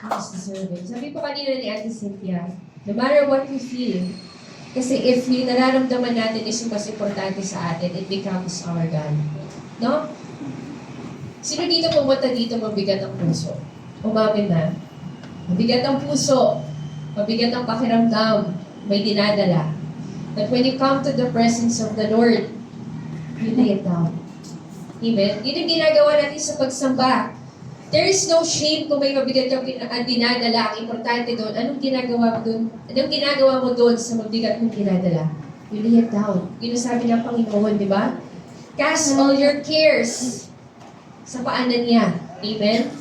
You just deserve it. Sabi po kanina ni Ate Cynthia, no matter what we feel, kasi if yung nararamdaman natin is yung mas importante sa atin, it becomes our God. No? Sino dito pumunta dito mabigat ang puso? Umamin na. Mabigat ang puso. Mabigat ang pakiramdam. May dinadala. But when you come to the presence of the Lord, you lay it down. Amen? Yun yung ginagawa natin sa pagsamba. There is no shame kung may mabigat kang dinadala. Ang importante doon, anong ginagawa mo doon? Anong ginagawa mo doon sa mabigat mong dinadala? You lay it down. Yun ang sabi ng Panginoon, di ba? Cast all your cares sa paanan niya. Amen?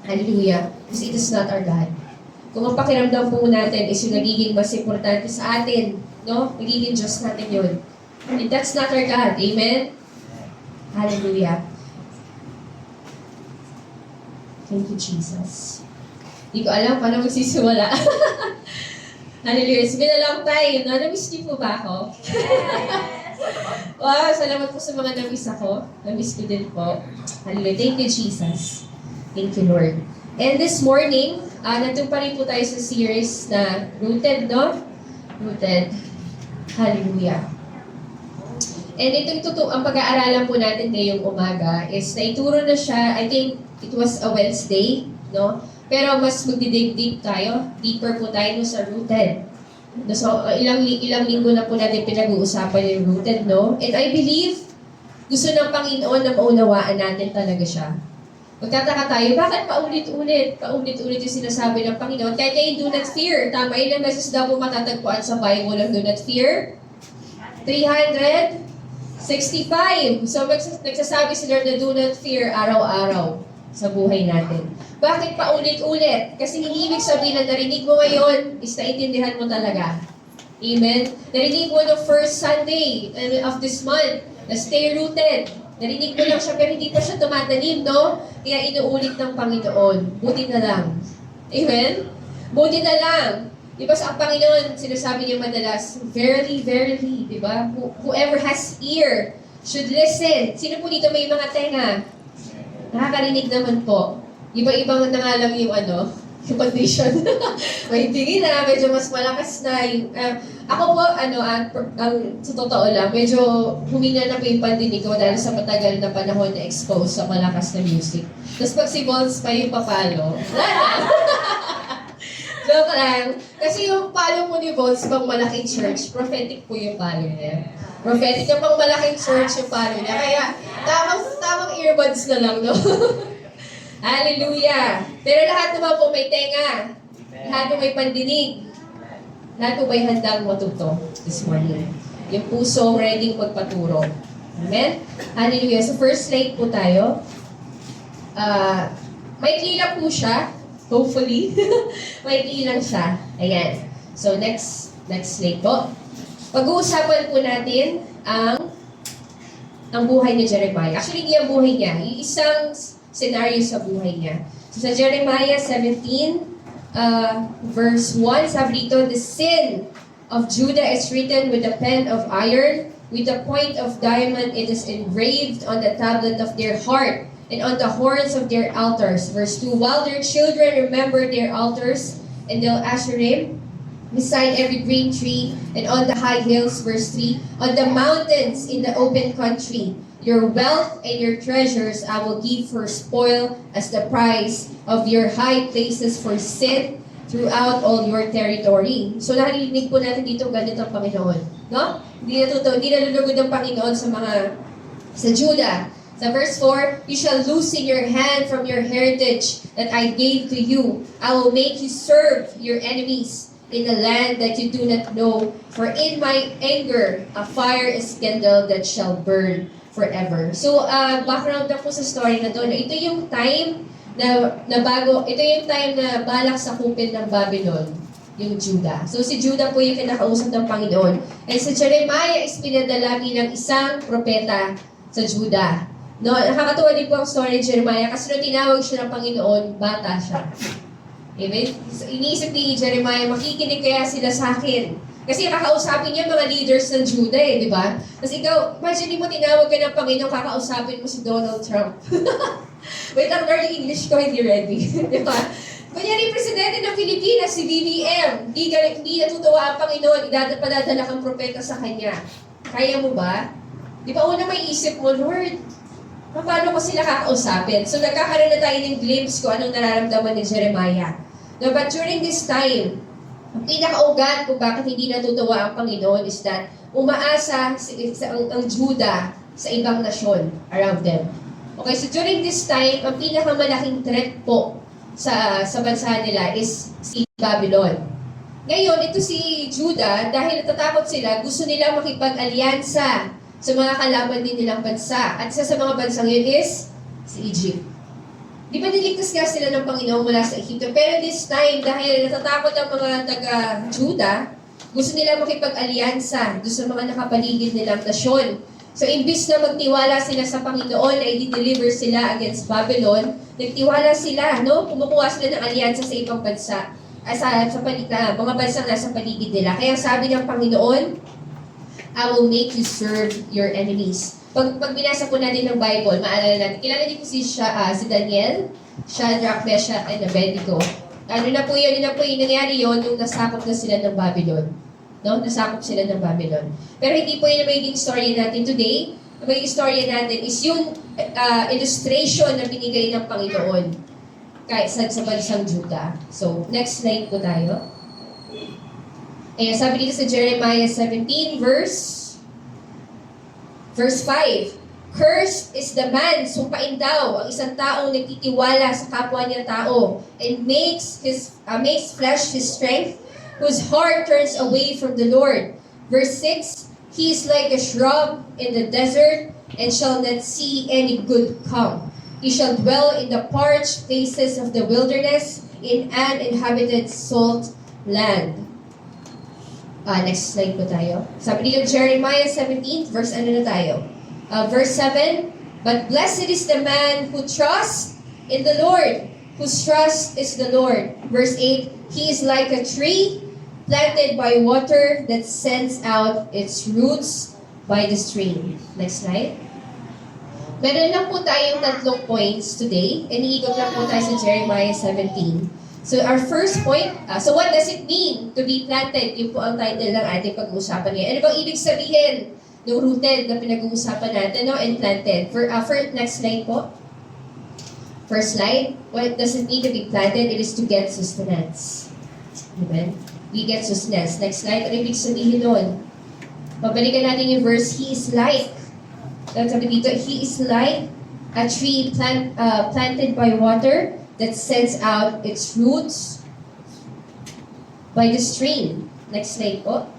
Hallelujah. Because it is not our God. Kung ang pakiramdam po natin is yung nagiging mas importante sa atin, no? Nagiging Diyos natin yun. And that's not our God. Amen? Hallelujah. Thank you, Jesus. Hindi ko alam paano magsisimula. Hallelujah. It's been a long time. Na-miss niyo po ba ako? Wow, salamat po sa mga na-miss ako. Na-miss ko din po. Hallelujah. Thank you, Jesus. Thank you, Lord. And this morning, nandun pa rin po tayo sa series na Rooted, no? Rooted. Hallelujah. And itong ang pag-aaralan po natin ngayong umaga is naituro na siya, I think it was a Wednesday, no? Pero mas magdidig deep tayo, deeper po tayo no, sa rooted. So, ilang linggo na po natin pinag-uusapan yung rooted, no? And I believe, gusto ng Panginoon na maunawaan natin talaga siya. Magtataka tayo, bakit paulit-ulit yung sinasabi ng Panginoon? Kahit yung do not fear, tama, ilang beses daw po matatagpuan sa Bible ang do not fear? 365. So, nagsasabi si Lord na do not fear araw-araw sa buhay natin. Bakit pa ulit-ulit? Kasi hindi ibig sabihin na narinig mo ngayon is naintindihan mo talaga. Amen? Narinig mo no first Sunday of this month na stay rooted. Narinig mo lang siya pero hindi pa siya tumatanim, no? Kaya inuulit ng Panginoon. Buti na lang. Amen? Buti na lang. Di ba sa Panginoon, sinasabi niya madalas, verily, verily, di ba? Whoever has ear should listen. Sino po dito may mga tenga? Nakakarinig naman po. Iba-ibang na nga lang yung yung condition. May tingin na, medyo mas malakas na. Ako po, sa totoo lang, medyo humina na po yung pandinig ko dahil sa matagal na panahon na expose sa malakas na music. Tapos pag si Bones pa yung papalo, joke lang. Kasi yung palo mo ni Bones pang malaking church, prophetic po yung palo niya. Prophetic yung pang malaking church yung palo niya. Kaya, tamang earbuds na lang, no? Hallelujah! Pero lahat naman po may tenga. Lahat po may pandinig. Lahat po may handang matuto this morning. Yung puso ready magpaturo. Amen? Hallelujah. So first slide po tayo. Maikli lang po siya. Hopefully. Maikli lang siya. Ayan. So next slide po. Pag-uusapan po natin ang buhay ni Jeremiah. Actually, hindi ang buhay niya. Yung isang scenario sa buhay niya. So sa Jeremiah 17, verse 1, sabi dito, the sin of Judah is written with a pen of iron, with a point of diamond it is engraved on the tablet of their heart, and on the horns of their altars. Verse 2, while their children remember their altars, and their Asherim, beside every green tree, and on the high hills, verse 3, on the mountains in the open country, your wealth and your treasures I will give for spoil as the price of your high places for sin throughout all your territory. So narinig po natin dito ganito ang Panginoon. No? Hindi nalulugod ang Panginoon sa Judah. Sa verse 4, you shall loosen your hand from your heritage that I gave to you. I will make you serve your enemies in a land that you do not know. For in my anger, a fire is kindled that shall burn forever. So, background na po sa story na to. Ito yung time ito yung time na balak sakupin ng Babylon, yung Judah. So, si Judah po yung kinakausap ng Panginoon. And si Jeremiah is pinadala bilang isang propeta sa Judah. No, nakakatuwa din po ang story ni Jeremiah kasi nung tinawag siya ng Panginoon, bata siya. Amen? So, iniisip ni Jeremiah, makikinig kaya sila sa akin. Kasi kakausapin niya mga leaders ng Judah di ba? Kasi ikaw, imagine mo tinawag ka ng Panginoon, kakausapin mo si Donald Trump. Wait lang, Lord, yung English ko hindi ready. Di ba? Kunyari, presidente ng Pilipinas, si BBM, hindi natutuwa ang Panginoon, padadala kang propeta sa kanya. Kaya mo ba? Di ba una may isip mo, Lord, paano ko sila kakausapin? So nagkakaroon na tayo ng glimpse ko anong nararamdaman ni Jeremiah. No, but during this time, ang pinakaugat kung bakit hindi natutuwa ang Panginoon is that umaasa ang Judah sa ibang nasyon around them. Okay, so during this time, ang pinakamalaking threat po sa bansa nila is si Babylon. Ngayon, ito si Judah, dahil natatakot sila, gusto nila makipag-alyansa sa mga kalaban din nilang bansa. At isa sa mga bansang yun is si Egypt. Di ba niligtas nga sila ng Panginoon mula sa Egypto? Pero this time, dahil natatakot ang mga taga-Judah, gusto nila makipag-alyansa doon sa mga nakapaligid nilang nasyon. So, imbis na magtiwala sila sa Panginoon na i-deliver sila against Babylon, nagtiwala sila, no? Kumukuha sila ng alyansa sa ibang bansa, mga bansang nasa paligid nila. Kaya sabi ng Panginoon, I will make you serve your enemies. Pag binasa po natin ng Bible, maalala natin, kilala niyo po si Daniel, Shadrach, Meshach, and Abednego. Yun na po yung nangyari yun nung nasakop na sila ng Babylon. No? Nasakop sila ng Babylon. Pero hindi po yun ang magiging story natin today. Ang magiging story natin is yung illustration na binigay ng Panginoon kahit sa bansang Judah. So, next slide po tayo. Ayan, sabi dito sa Jeremiah 17, verse 5. Cursed is the man, sumpain daw, ang isang taong nagtitiwala sa kapwa niya tao and makes flesh his strength, whose heart turns away from the Lord. Verse 6, he is like a shrub in the desert and shall not see any good come. He shall dwell in the parched places of the wilderness in an inhabited salt land. Next slide po tayo. Sabi dito Jeremiah 17, verse verse 7, but blessed is the man who trusts in the Lord, whose trust is the Lord. Verse 8, he is like a tree planted by water that sends out its roots by the stream. Next slide. Meron lang po tayong 3 points today. Iniikot lang po tayo sa Jeremiah 17. So our first point, so what does it mean to be planted? Yun po ang title ng ating pag-uusapan ngayon. Ano bang ibig sabihin ng rooted na pinag-uusapan natin, no? And planted? For next slide po. First slide, what does it mean to be planted? It is to get sustenance. Amen? We get sustenance. Next slide, ano ibig sabihin nun? Pabalikan natin yung verse, he is like. Sabi dito, he is like a tree planted by water that sends out its roots by the stream. Next slide po.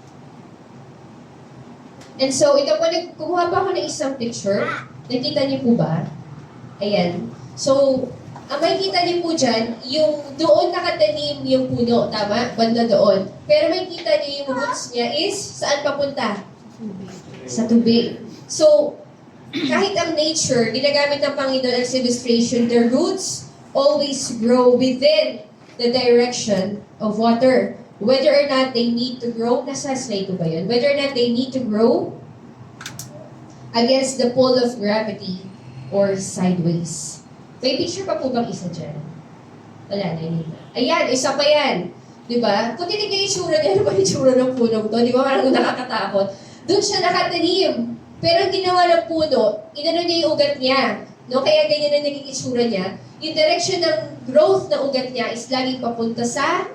And so, ito po, kumuha pa ako ng isang picture. Nakita niyo po ba? Ayan. So, ang makikita niyo po dyan, yung doon nakatanim yung puno, tama? Banda doon. Pero makikita niyo yung roots niya is, saan papunta? Sa tubig. So, kahit ang nature, ginagamit ng Panginoon as illustration, the roots always grow within the direction of water. Whether or not they need to grow, nasa slide ko ba yun? Whether or not they need to grow against the pull of gravity or sideways. May picture pa po bang isa dyan? Wala na yun. Ayan, isa pa yan. Diba? Kung tinignan yung itsura niya, ano ba yung itsura ng punong to? Di ba parang nakakatakot? Doon siya nakatanim. Pero ang ginawa ng puno, inano niya yung ugat niya. No? Kaya ganyan na naging itsura niya. Yung direction ng growth ng ugat niya is laging papunta sa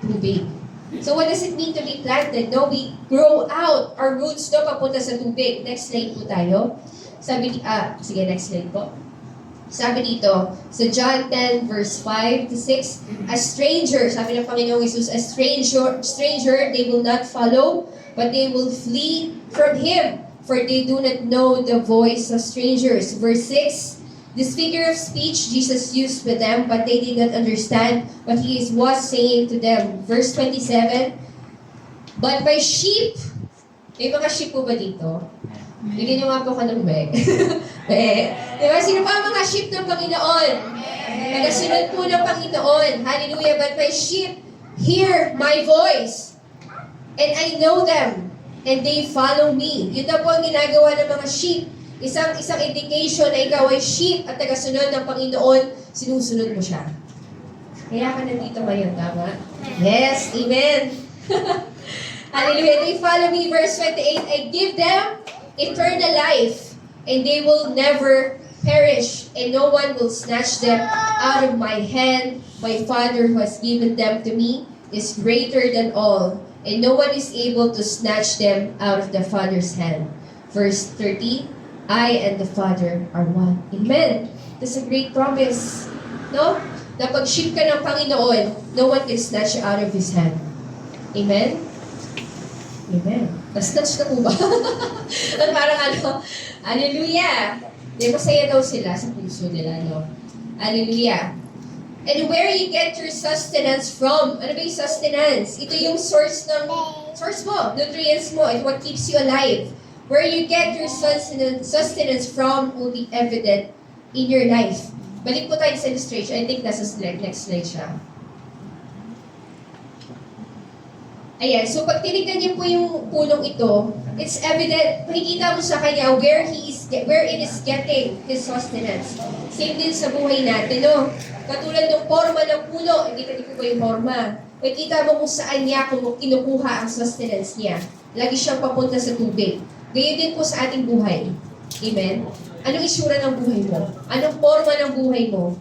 tubig. So what does it mean to be planted? No, we grow out our roots no papunta sa tubig. Next slide po tayo. Sige, next slide po. Sabi dito, sa John 10 verse 5 to 6, a stranger, sabi ng Panginoong Jesus, a stranger they will not follow, but they will flee from him, for they do not know the voice of strangers. Verse 6, this figure of speech Jesus used with them, but they did not understand what he was saying to them. Verse 27, but my sheep, may mga sheep po ba dito? Bigyan niyo nga po ka ng meg. Diba? Sino pa ang mga sheep ng Panginoon? Nagasunod po ng Panginoon. Hallelujah. But my sheep hear my voice, and I know them, and they follow me. Yun na po ang ginagawa ng mga sheep. Isang indication na ikaw ay sheep at tagasunod ng Panginoon, sinusunod mo siya. Kaya ka nandito ngayon, tama? Yes, amen. Hallelujah. They follow me, verse 28, I give them eternal life, and they will never perish, and no one will snatch them out of my hand. My Father who has given them to me is greater than all, and no one is able to snatch them out of the Father's hand. Verse 30, I and the Father are one. Amen. That's a great promise. No? Na pag-sheep ka ng Panginoon, no one can snatch you out of His hand. Amen? Amen. Na-snatch na po ba? At parang hallelujah. Di masaya daw sila sa puso nila, no? Hallelujah. And where you get your sustenance from? Ano ba yung sustenance? Ito yung source mo, nutrients mo, and what keeps you alive. Where you get your sustenance from will be evident in your life. Balik po tayo sa illustration. I think nasa next slide siya. Ayan, so pag tinignan niyo po yung punong ito, it's evident, makikita mo sa kanya where it is getting his sustenance. Same din sa buhay natin, no? Katulad ng forma ng puno, hindi ko ba yung forma? Makikita mo kung saan niya kinukuha ang sustenance niya. Lagi siyang papunta sa tubig. Gayon din po sa ating buhay. Amen? Anong isura ng buhay mo? Anong forma ng buhay mo?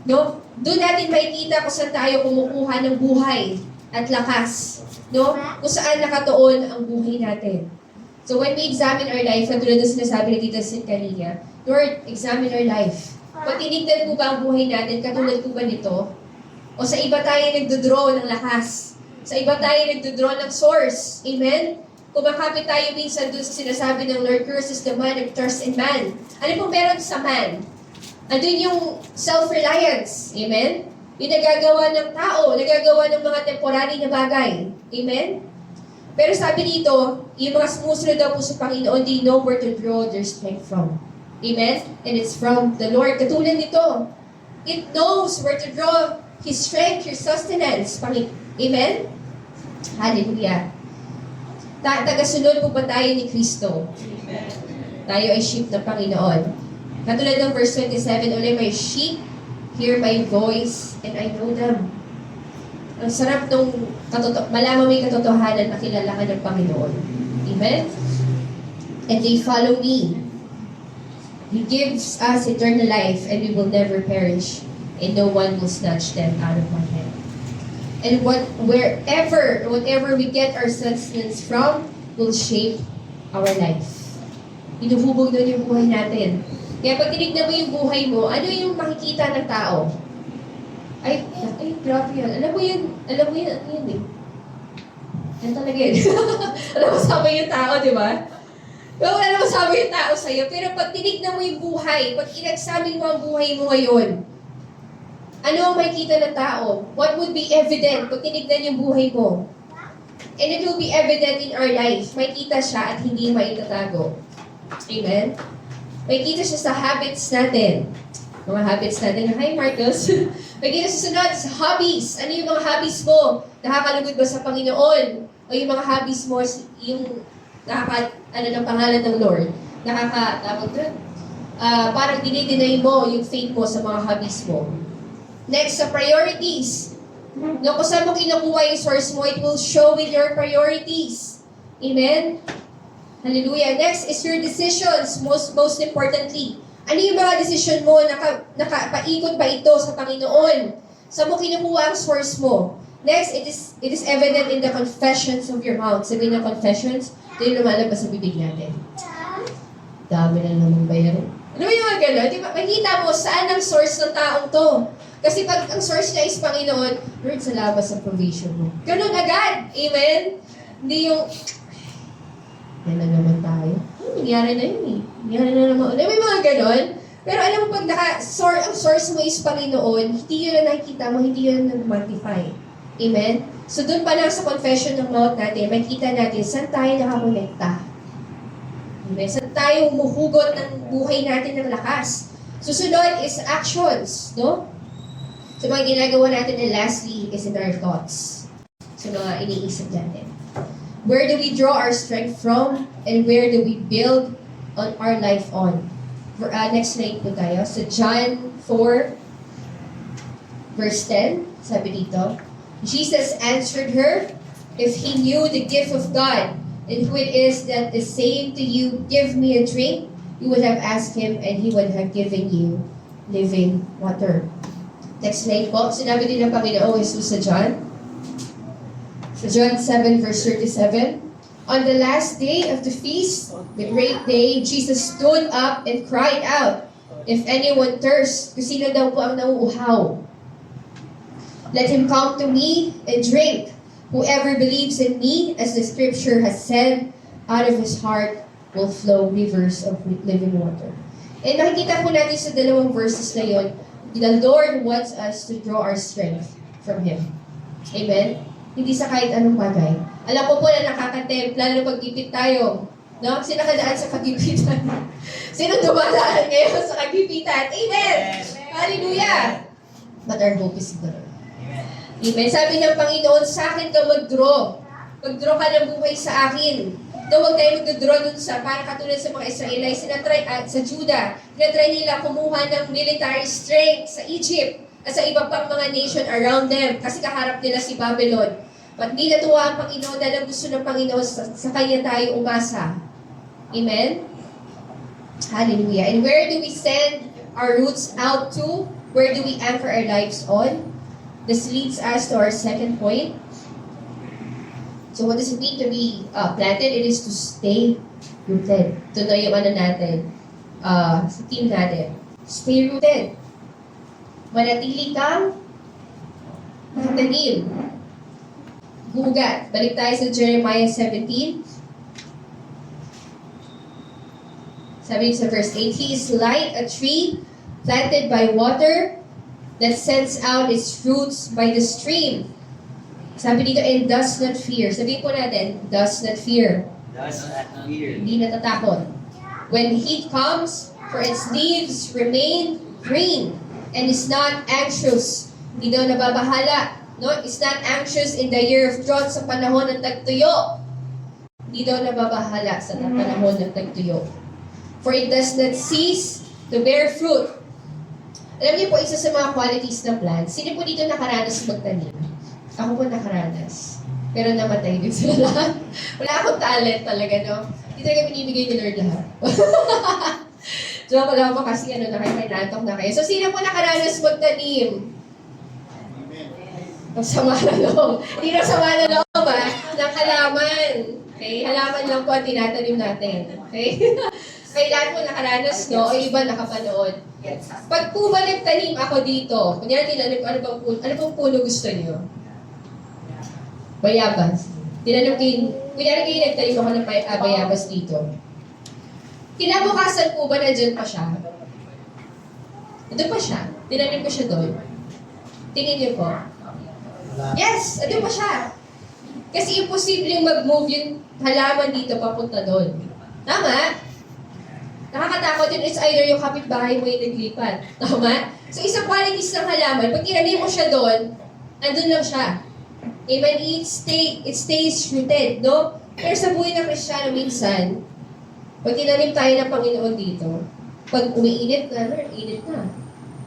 No? Doon natin makikita kung saan tayo kumukuha ng buhay at lakas. No? Kung saan nakatuon ang buhay natin. So when we examine our life, katulad na sinasabi ni Tita Sin kanina, Lord, examine our life. Pag tinignan mo ba ang buhay natin, katulad ko ba nito? O sa iba tayo nagdodraw ng lakas. Sa iba tayo nagdodraw ng source. Amen? Kumakapit tayo minsan doon sa sinasabi ng Lord, curses the man of trust in man. Ano pong meron sa man? Andun yung self-reliance. Amen? Yung nagagawa ng tao, nagagawa ng mga temporary na bagay. Amen? Pero sabi dito, yung mga sumusunod daw po sa Panginoon, they know where to draw their strength from. Amen? And it's from the Lord. Katulad nito, it knows where to draw His strength, His sustenance. Amen? Hallelujah. Tagasunod po ba tayo ni Kristo? Amen. Tayo ay sheep ng Panginoon. Katulad ng verse 27, only my sheep hear my voice and I know them. Ang sarap nung malaman may katotohanan na kilala ka ng Panginoon. Amen? And they follow me. He gives us eternal life and we will never perish and no one will snatch them out of my hand. And whatever we get our sustenance from will shape our life. Inuhubog doon yung buhay natin. Kaya pag tinignan mo yung buhay mo, ano yung makikita ng tao? Ay, grabe yan. Alam mo yun, ano yun eh. Yan talaga yun. Alam mo, sabi yung tao, di ba? Pero alam mo, sabi yung tao sa'yo. Pero pag tinignan mo yung buhay, pag inagsamin mo ang buhay mo ngayon, ano ang makikita ng tao? What would be evident pag tinignan yung buhay mo? And it will be evident in our life. Makikita siya at hindi maitatago. Amen? Makikita siya sa habits natin. Mga habits natin. Hi, Marcos. Makikita siya sunod sa hobbies. Ano yung mga hobbies mo? Nakakalugod ba sa Panginoon? O yung mga hobbies mo, yung ng pangalan ng Lord? Parang dinideny mo yung faith mo sa mga hobbies mo. Next, sa priorities. No, kung saan mo kinukuha yung source mo, it will show in your priorities. Amen? Hallelujah. Next is your decisions, most importantly. Ano yung mga decision mo, nakapaikot ba ito sa Panginoon? Saan mo kinukuha ang source mo? Next, it is evident in the confessions of your mouth. Sabihin ng confessions, ito yung lumalabas sa bibig natin. Dami na naman bayaran. Ano yung mga gano'n? Diba? Makikita mo saan ang source ng taong to. Kasi pag ang source niya is Panginoon, Lord, salamat sa provision mo. Ganun agad. Amen? Hindi yung, yan na naman tayo. Nangyari na yun eh. Nangyari na naman. May mga gano'n. Pero alam mo, pag ang source mo is Panginoon, hindi yun na nakikita mo, hindi yun na quantify. Amen? So doon pa lang sa confession ng mouth natin, makikita natin saan tayo nakakonekta. Amen? Saan tayo humuhugot ng buhay natin ng lakas. Susunod is actions, no? So mga ginagawa natin, and lastly is in our thoughts. So mga iniisip natin. Where do we draw our strength from? And where do we build on our life on. Next slide po tayo. So John 4, verse 10, sabi dito, Jesus answered her, "If he knew the gift of God, and who it is that is saying to you, 'Give me a drink,' you would have asked him, and he would have given you living water." Next slide po. Sinabi din ng Panginoong Jesus sa John. Sa John 7, verse 37. On the last day of the feast, the great day, Jesus stood up and cried out, "If anyone thirsts," kung sino daw po ang nauuhaw, "let him come to me and drink. Whoever believes in me, as the scripture has said, out of his heart will flow rivers of living water." And makikita po natin sa dalawang verses na yun, the Lord wants us to draw our strength from Him. Amen? Hindi sa kahit anong bagay. Alam ko po na nakakatempt, lalo pag-ipit tayo. No? Sino nakadaan sa kagipitan? Sino dumadaan ngayon sa kagipitan? Amen! Hallelujah! But our hope is good. Amen. Sabi ng Panginoon, sa akin ka mag-draw. Mag-draw ka ng buhay sa akin. Huwag tayo mag-draw dun sa, para katulad sa mga Israelites, sa Judah, sinatry nila kumuha ng military strength sa Egypt at sa iba pang mga nation around them kasi kaharap nila si Babylon. But di natuwa ang Panginoon dahil gusto ng Panginoon sa Kanya tayo umasa. Amen? Hallelujah. And where do we send our roots out to? Where do we anchor our lives on? This leads us to our second point. So what does it mean to be planted? It is to stay rooted. Ito na yung natin, sa team natin. Stay rooted. Manatili kang nakatanim. Gugat. Balik tayo sa Jeremiah 17. Sabi sa verse 8, "He is like a tree planted by water that sends out its fruits by the stream." Sabi dito, "and does not fear." Sabihin po natin, does not fear. Does not fear. Hindi natatakot. "When heat comes, for its leaves remain green, and is not anxious." Hindi daw nababahala. No? "Is not anxious in the year of drought," sa panahon ng tagtuyo. Hindi daw nababahala sa panahon ng tagtuyo. "For it does not cease to bear fruit." Alam niyo po, isa sa mga qualities ng plants, sino po dito nakaranas magtanim? Ako po nakaranas. Pero namatay din sila lahat. Wala akong talent talaga, no? Hindi talaga binibigay ni Lord lahat. Joke lang po kasi nakikinatok na kayo. So, sino po nakaranas magtanim? Ang sama na loob. Hindi na sama na loob, ha? Ng halaman. Okay? Halaman lang po ang tinatanim natin. Okay? Kaya lahat po nakaranas, no? O iba nakapanood. Pag po ba nagtanim ako dito, kunyari tinanim ko, ano bang puno gusto niyo? Bayabas. Kunyari kayo nagtanim ako ng bayabas dito. Kinabukasan po ba nandyan pa siya? Ito pa siya. Tinanim ko siya doon. Tingin niyo po. Yes! Ito pa siya. Kasi imposibleng mag-move yung halaman dito papunta doon. Tama? Nakakatakot yun. It's either yung kapitbahay mo yung naglipat. Tama? So, isang qualities ng halaman, pag tinanim mo siya doon, andun lang siya. Amen? It stays rooted, no? Pero sa buhay ng Kristiyano minsan, pag tinanim tayo ng Panginoon dito, pag umiinit na, init na.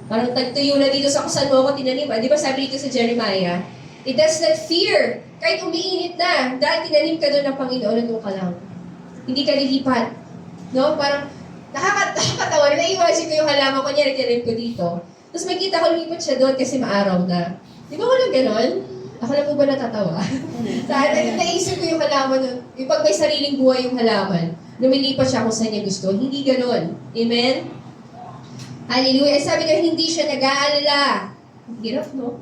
Parang tagtuyo na dito sa kung saan mo ako tinanim. Di ba sabi dito sa Jeremiah, "It does not fear." Kahit umiinit na, dahil tinanim ka doon ng Panginoon, nandun ka lang. Hindi ka lilipat. No? Parang, nakakatawa. Na-imagine ko yung halaman ko niya, tinanim ko dito. Tapos makita ko lumipat siya doon kasi maaraw na. Di ba walang ganon? Ako na po ba natatawa? Dahil naisip ko yung halaman nun. Yung pag may sariling buhay yung halaman, lumilipat siya kung saan niya gusto. Hindi ganon. Amen? Hallelujah. Sabi nga, hindi siya nag-aalala. Hirap, no?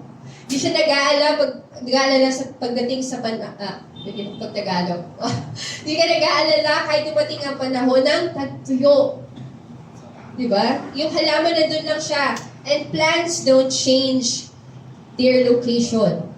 Hindi siya nag-aalala sa pagdating sa pag-Tagalog. Hindi ka nag-aalala kahit dumating ang panahon ng tagtuyo. Diba? Yung halaman na doon lang siya. And plants don't change their location.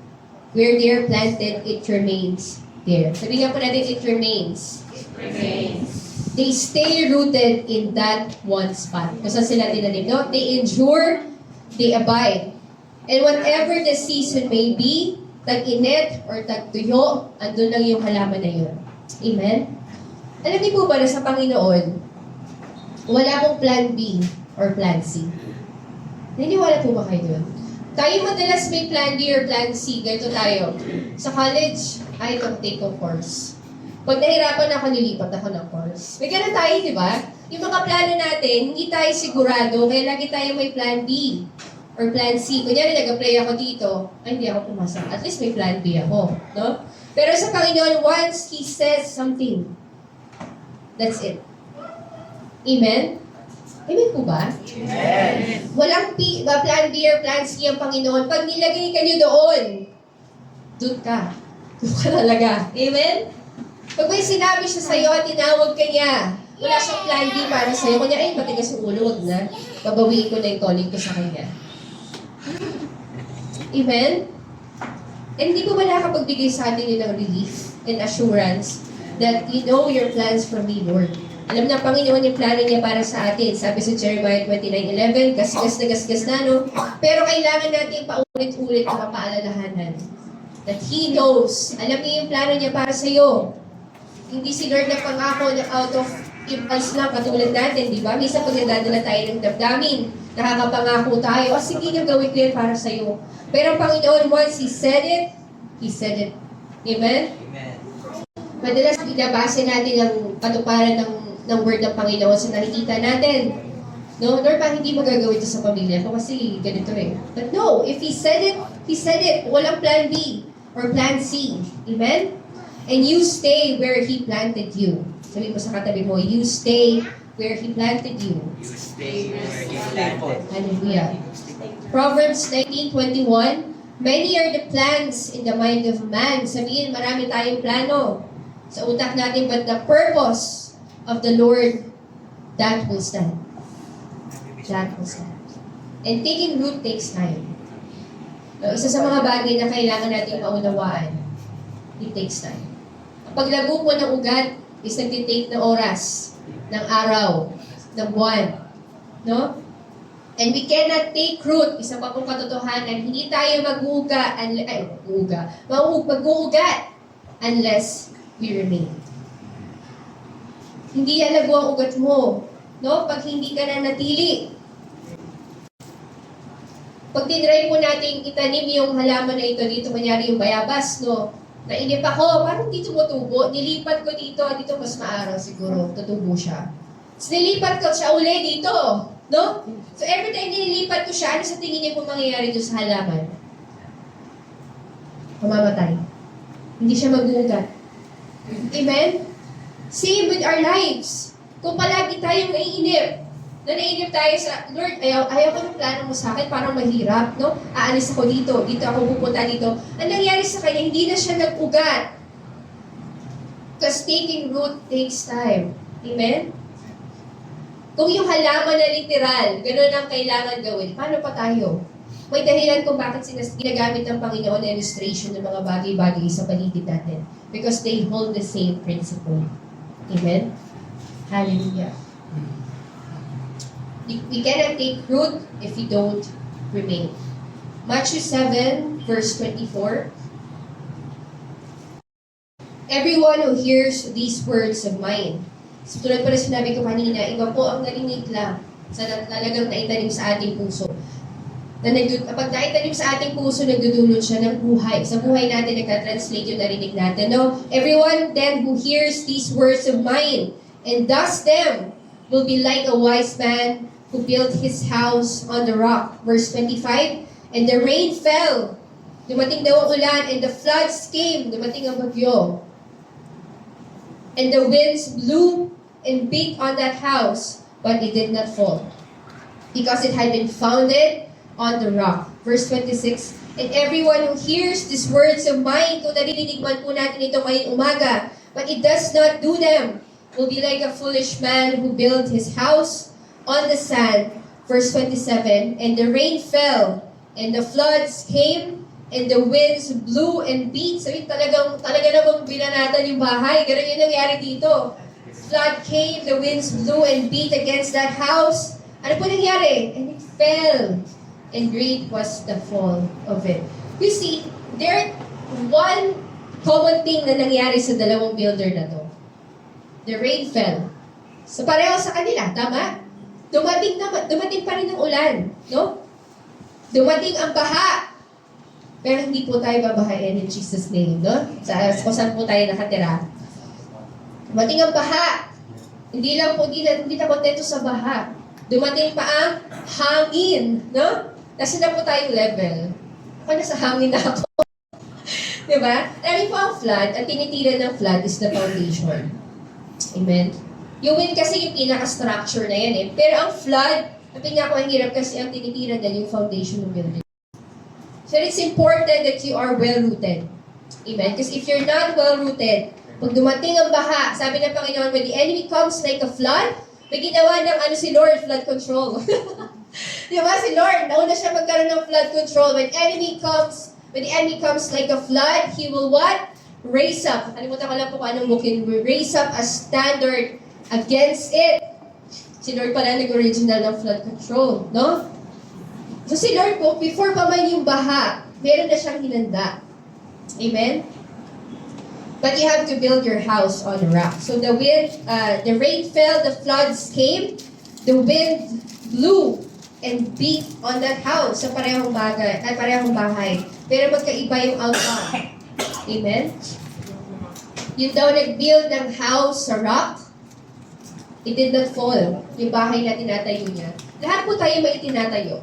Where they are planted, it remains there. Sabi nga po natin, it remains. It remains. They stay rooted in that one spot. Kung saan sila tinanim, no? They endure, they abide. And whatever the season may be, tag-init or tag-tuyo, andun lang yung halaman na yun. Amen? Alam niyo po ba na sa Panginoon, Wala pong plan B or plan C. Naniniwala po ba kayo doon? Tayo madalas may plan B or plan C. Ganito tayo. Sa college, I don't take a course. Pag nahirapan ako, nilipat ako ng course. May ganun tayo, di ba? Yung mga plano natin, hindi tayo sigurado, kaya lagi tayo may plan B or plan C. Kunyari, nag-apply ako dito, ay, hindi ako pumasok. At least may plan B ako. No? Pero sa Panginoon, once He says something, that's it. Amen? Amen po ba? Amen. Walang plan B or plan C ang Panginoon. Pag nilagay ka niyo doon, doon ka. Doon ka talaga. Amen? Pag may sinabi siya sa'yo at tinawag ka niya, wala siyang plan B para sa'yo. Kanya, ay, matigas yung ulo, wag na. Babawiin ko na yung calling ko sa kanya. Amen? And hindi ko ba nakapagbigay sa atin yun ng relief and assurance that you know your plans from me, Lord. Alam na, Panginoon, yung plano niya para sa atin. Sabi sa Jeremiah 29:11, gasgas na, no? Pero kailangan natin paulit-ulit na mapaalalahanan that He knows. Alam niya yung plano niya para sa'yo. Hindi si Lord na pangako na out of impulse lang, katulad natin, di ba? Minsan pag nadadala tayo ng damdamin, nakakapangako tayo, o sige nga, gawin ko yan para sa'yo. Pero ang Panginoon, once He said it, He said it. Amen? Amen. Madalas binabase natin ang katuparan ng word ng Panginoon sa nakikita natin. No? Lord, parang hindi magagawin ito sa pamilya ko kasi ganito eh. But no, if He said it, He said it. Walang plan B or plan C. Amen? And you stay where He planted you. Sabi mo sa katabi mo, you stay where He planted you. You stay where you planted. Hallelujah. Proverbs 19:21, many are the plans in the mind of man. Sabihin, marami tayong plano sa utak natin, but the purpose of the Lord, that will stand. That will stand. And taking root takes time. No, isa sa mga bagay na kailangan natin maunawaan, it takes time. Ang paglago po ng ugat is nagtitake ng oras, ng araw, ng buwan. No? And we cannot take root. Isa pa pong katotohanan, hindi tayo mag-uugat unless we remain. Hindi lalago ang ugat mo, no? Pag hindi ka na natili. Pag tinry po natin itanim yung halaman na ito dito, kunyari yung bayabas, no? Nainip ako, parang di tumutubo. Nilipat ko dito mas maaraw siguro, tutubo siya. So, nilipat ko siya uli dito, no? So, every time nililipat ko siya, ano sa tingin niyo po mangyayari doon sa halaman? Mamamatay. Hindi siya mag-uugat. Amen? Same with our lives. Kung palagi tayong naiinip, nainip tayo sa, Lord, ayaw ko ng plano mo sa akin, parang mahirap, no? Aalis ako dito ako pupunta dito. Ang nangyari sa kanya, hindi na siya nag-ugat. Because taking root takes time. Amen? Kung yung halaman na literal, ganun ang kailangan gawin, paano pa tayo? May dahilan kung bakit ginagamit ng Panginoon na illustration ng mga bagay-bagay sa paligid natin. Because they hold the same principle. Amen? Hallelujah. We cannot take root if we don't remain. Matthew 7, verse 24. Everyone who hears these words of mine. So, tulad pa rin sinabi ko kanina, iba po ang narinig lang sa talagang naitanim sa ating puso. Pag naitanim sa ating puso, nagdudulot siya ng buhay. Sa buhay natin, nagka-translate yung narinig natin. No? Everyone then who hears these words of mine and does them will be like a wise man who built his house on the rock. Verse 25, and the rain fell. Dumating daw ang ulan, and the floods came. Dumating ang bagyo. And the winds blew and beat on that house, but it did not fall, because it had been founded on the rock. Verse 26, and everyone who hears these words of mine, kung narinig man po natin ito ngayong umaga, but it does not do them, will be like a foolish man who built his house on the sand. Verse 27, and the rain fell, and the floods came, and the winds blew and beat. So yun talaga namang binanatan yung bahay. Ganun yung nangyari dito. Flood came, the winds blew and beat against that house. Ano po nangyari? And it fell. And great was the fall of it. You see, there one common thing na nangyari sa dalawang builder na to. The rain fell. So pareho sa kanila, tama? Dumating pa rin ang ulan, no? Dumating ang baha. Pero hindi po tayo babahain in Jesus' name, no? Kung saan po tayo nakatira. Dumating ang baha. Hindi na kontento sa baha. Dumating pa ang hangin, no? Nasa na po tayong level. Ako nasa hangin na ako. Diba? Alam po ang flood, ang tinitira ng flood is the foundation. Amen? Yung wind kasi yung pinaka-structure na yan eh. Pero ang flood, ang pinaka-mahirap kasi ang tinitira na yung foundation ng building. So it's important that you are well-rooted. Amen? Because if you're not well-rooted, pag dumating ang baha, sabi ng Panginoon, when the enemy comes like a flood, may ginawa ng si Lord, flood control. Di ba? Si Lord, nauna siya magkaroon ng flood control. When the enemy comes like a flood, He will what? Raise up. Kalimutan ko lang po kung anong booking. Raise up a standard against it. Si Lord pala nag-original ng flood control, no? So si Lord po, before pa man yung baha, meron na siyang hinanda. Amen? But you have to build your house on a rock. So the rain fell, the floods came, the wind blew and beat on that house sa parehong bahay. Pero magkaiba yung outcome. Amen? Yung daw nag-build ng house sa rock, it did not fall. Yung bahay na tinatayo niya. Lahat po tayo may itinatayo.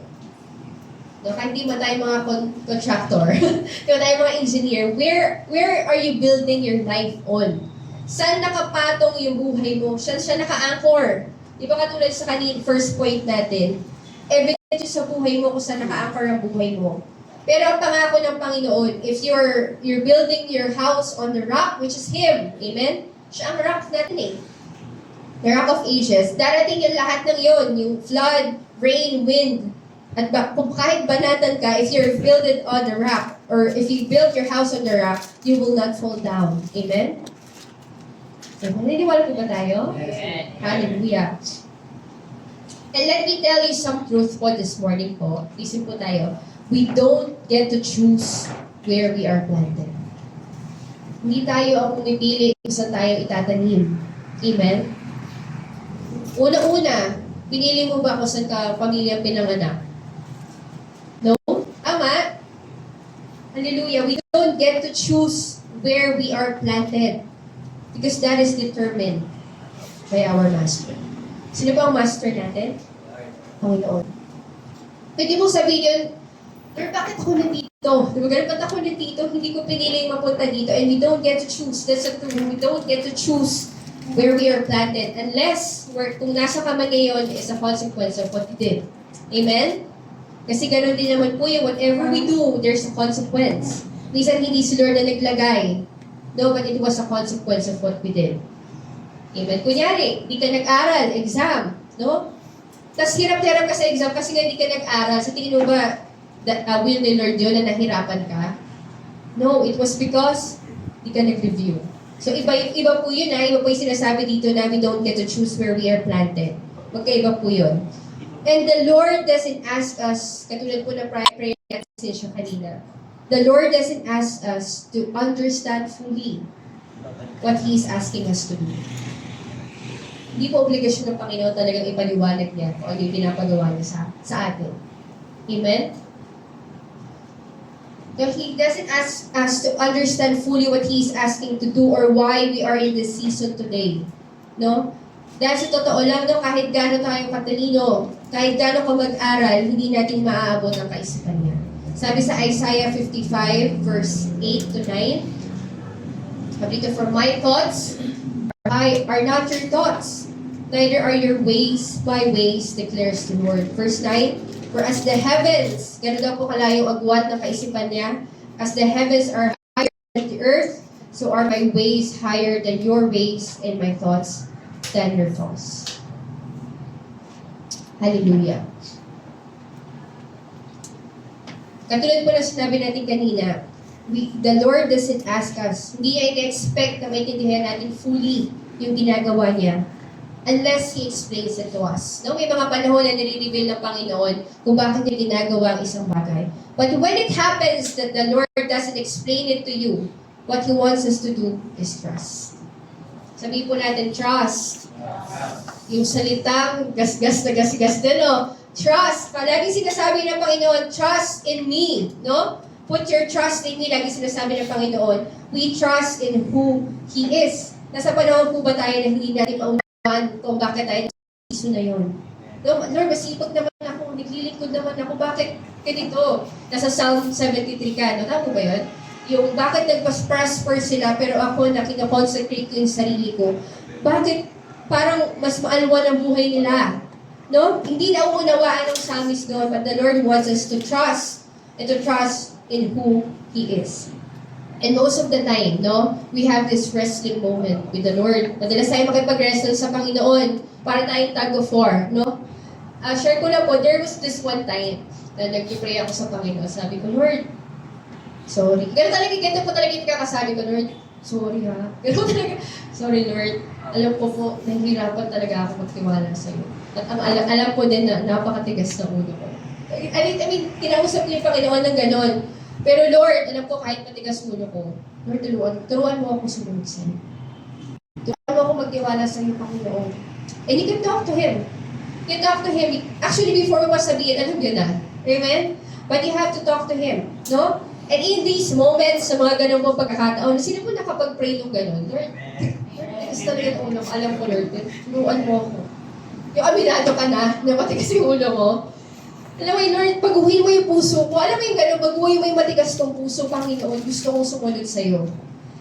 No, kahit hindi man tayo mga contractor, hindi man tayo mga engineer, where are you building your life on? Saan nakapatong yung buhay mo? Saan siya naka-anchor? Di ba katulad sa first point natin, evidence sa buhay mo kung saan naka-anchor ang buhay mo. Pero ang pangako ng Panginoon, if you're building your house on the rock, which is Him, amen? Siya ang rock natin eh. The rock of ages. Darating yung lahat ng yun, yung flood, rain, wind, at kung kahit banatan ka, if you're built it on the rock, or if you build your house on the rock, you will not fall down. Amen? So, naniniwala po ba tayo? Yes. Hallelujah. And let me tell you some truth po this morning po. Listen po tayo. We don't get to choose where we are planted. Hindi tayo ang pumipili kung saan tayo itatanim. Amen? Una-una, pinili mo ba kung saan ka pamilya pinanganak? No? Ama? Hallelujah. We don't get to choose where we are planted because that is determined by our Master. Sino ba ang Master natin? Panginoon. Pwede mo sabihin yun, Lord, bakit ako nandito? Diba ganun, ba't ako nandito? Hindi ko pinili mapunta dito and we don't get to choose. That's the truth. We don't get to choose where we are planted unless kung nasa ka man ngayon is a consequence of what we did. Amen? Kasi gano'n din naman po yung whatever we do, there's a consequence. Minsan hindi si Lord na naglagay. No, but it was a consequence of what we did. Amen? Kunyari, di ka nag-aral, exam. No? Tapos hirap-hirap ka sa exam kasi nga hindi ka nag-aral. Sa tingin mo ba, will ni Lord yun na nahirapan ka? No, it was because di ka nag-review. So iba po yun iba po yung sinasabi dito na we don't get to choose where we are planted. Magkaiba po yun. And the Lord doesn't ask us, katulad po na prayer natin siya kanina, the Lord doesn't ask us to understand fully what He is asking us to do. Hindi po obligasyon ng Panginoon talagang ipaliwanag niya kung ano yung pinapagawa niya sa atin. Amen? So He doesn't ask us to understand fully what He is asking to do or why we are in this season today. No? Dahil sa totoo lang, no, kahit gaano tayo katalino, kahit gaano ka mag-aral, hindi natin maaabot ang kaisipan niya. Sabi sa Isaiah 55, verse 8 to 9, sabi dito, for my thoughts are not your thoughts, neither are your ways my ways, declares the Lord. Verse 9, for as the heavens, gano'n daw po kalayong agwat ng kaisipan niya, as the heavens are higher than the earth, so are my ways higher than your ways, and my thoughts than your thoughts. Hallelujah. Katulad po na sinabi natin kanina, the Lord doesn't ask us, hindi niya i-expect na maintindihan natin fully yung ginagawa niya unless He explains it to us. No? May mga panahon na nire-reveal ng Panginoon kung bakit niya ginagawa ang isang bagay. But when it happens that the Lord doesn't explain it to you, what He wants us to do is trust. Sabihin po natin, trust. Yung salitang gasgas na gasgas din, no? Trust. Palagi sinasabi ng Panginoon, trust in me, no? Put your trust in me. Lagi sinasabi ng Panginoon, we trust in who He is. Nasa panahon po ba tayo na hindi natin maunawaan kung bakit tayo iso na yun? No, Lord, masipag naman ako, naglilingkod naman ako, bakit ganito? Nasa Psalm 73 ka, no? Tama ba yun? Yung bakit nagpas-prosper sila pero ako na kinakonsecrate ko yung sarili ko, bakit parang mas maalwan ang buhay nila? No? Hindi na unawaan ng psalmist doon, but the Lord wants us to trust and to trust in who He is. And most of the time, no, we have this wrestling moment with the Lord. Madalas tayo makipag-wrestle sa Panginoon para tayong tag of war, no? Share ko lang po, there was this one time na nag-pray ako sa Panginoon. Sabi ko, Lord, sorry. Ganito po talaga yung kakasabi ko, Lord, sorry ha. Ganito talaga, sorry Lord. Alam ko po, nahihirapan talaga ako magtiwala sa iyo. At alam ko din na napakatigas na ulo ko. I mean, kinausap niyo yung Panginoon ng ganon. Pero Lord, alam ko kahit matigas ulo ko, Lord, turuan mo ako sumunod sa iyo. Turuan mo ako magtiwala sa iyo, Panginoon. And you can talk to Him. You talk to Him. Actually, before mo sabihin, alam yun na. Amen? But you have to talk to Him. No? And in these moments, sa mga ganun mong pagkakataon, sino po nakapag-pray nung ganun? Lord, tigas talaga yung ulo ko. Alam ko, Lord, turuan mo ako. Yung aminado ka na matigas yung ulo mo. Alam mo, Lord, paguhin mo yung puso ko. Alam mo yung ganun, paguhin mo yung matigas kong puso, Panginoon. Gusto kong sumunod sa'yo.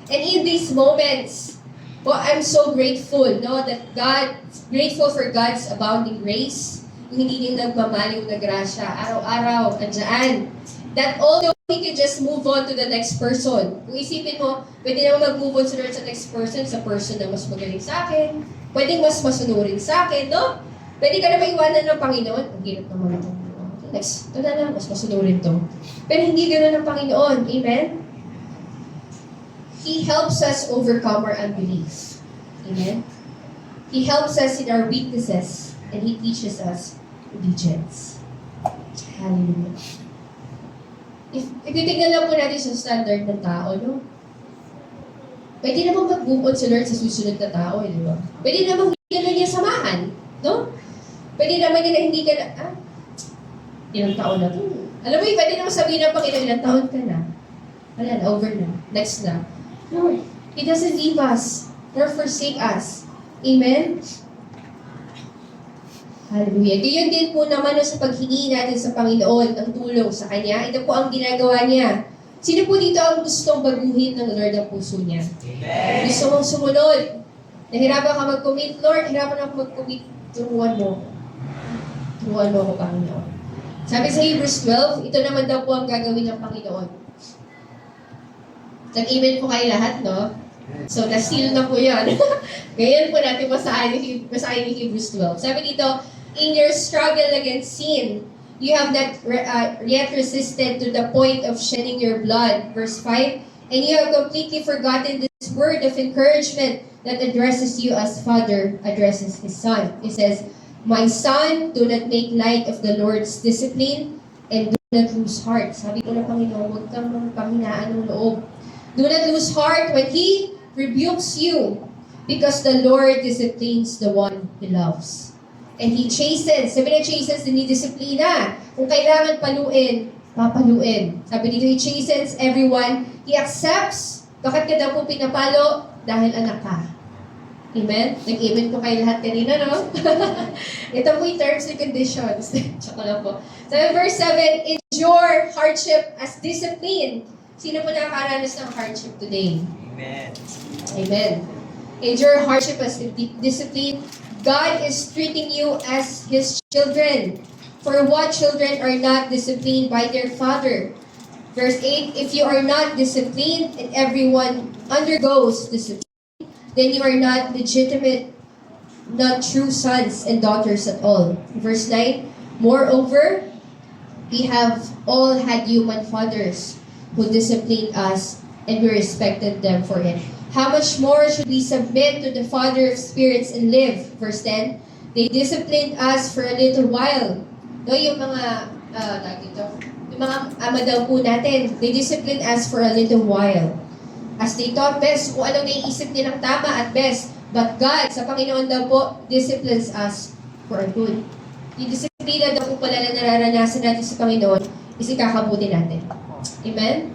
And in these moments, well, I'm so grateful, no, that grateful for God's abounding grace, yung hindi din nagmamaliw na grasya, araw-araw, andyan. That although we can just move on to the next person. Kung isipin mo, pwede naman mag-move on sa next person, sa person na mas magaling sa akin, pwedeng mas masunurin sa akin, no? Pwede ka na maiwanan ng Panginoon. Ang hirap naman ako. Next, ito na, mas masunurin to. Pero hindi ganoon ng Panginoon. Amen? He helps us overcome our unbelief. Amen? He helps us in our weaknesses, and He teaches us obedience. Hallelujah. If titignan lang po natin sa standard ng tao, no? Pwede naman mag-move on si Lord sa susunod na tao, di ba? Pwede naman hindi ka na niya samahan, no? Pwede naman niya na hindi ka na, ilang taon na to. Alam mo, pwede naman sabihin ng Panginoon, ilang taon ka na. Wala na, over na. Next na. Lord, He doesn't leave us nor forsake us. Amen? Hallelujah. Gayon din po naman sa paghingi natin sa Panginoon ng tulong sa Kanya. Ito po ang ginagawa niya. Sino po dito ang gustong baguhin ng Lord ang puso niya? Amen. Gusto mong sumunod. Nahirapan ka mag-commit, Lord. Hirapan ako mag-commit. Turuan mo ako. Turuan mo ako, Panginoon. Sabi sa Hebrews 12, ito naman daw po ang gagawin ng Panginoon. Nag-email po kayo lahat, no? So, na-seal na po yan. Ngayon po natin basahin yung Hebrews 12. Sabi dito, in your struggle against sin, you have not yet resisted to the point of shedding your blood. Verse 5, and you have completely forgotten this word of encouragement that addresses you as Father addresses His Son. It says, my son, do not make light of the Lord's discipline and do not lose heart. Sabi ko na Panginoon, huwag kang panghinaan ng loob. Do not lose heart when He rebukes you, because the Lord disciplines the one He loves. And He chastens. Sabi na chastens, dinidisiplina. Kung kailangan paluin, papaluin. Sabi dito, He chastens everyone. He accepts. Bakit ka daw po pinapalo? Dahil anak ka. Amen? Nag-amen po kayo lahat kanina, no? Ito po yung terms and conditions. Tsaka lang po. Sabi verse 7, endure hardship as discipline. Sino po nakakaranas ng hardship today? Amen. Amen. Endure hardship as discipline. God is treating you as His children. For what children are not disciplined by their father? Verse 8, if you are not disciplined and everyone undergoes discipline, then you are not legitimate, not true sons and daughters at all. Verse 9, moreover, we have all had human fathers who disciplined us and we respected them for it. How much more should we submit to the Father of spirits and live? Verse 10, they disciplined us for a little while. No, yung mga, yung mga ama daw po natin, they disciplined us for a little while. As they thought best, kung anong naiisip nilang tama at best. But God, sa Panginoon daw po, disciplines us for our good. Yung disiplina daw po pala na nararanasan natin sa Panginoon is ikakabuti natin. Amen?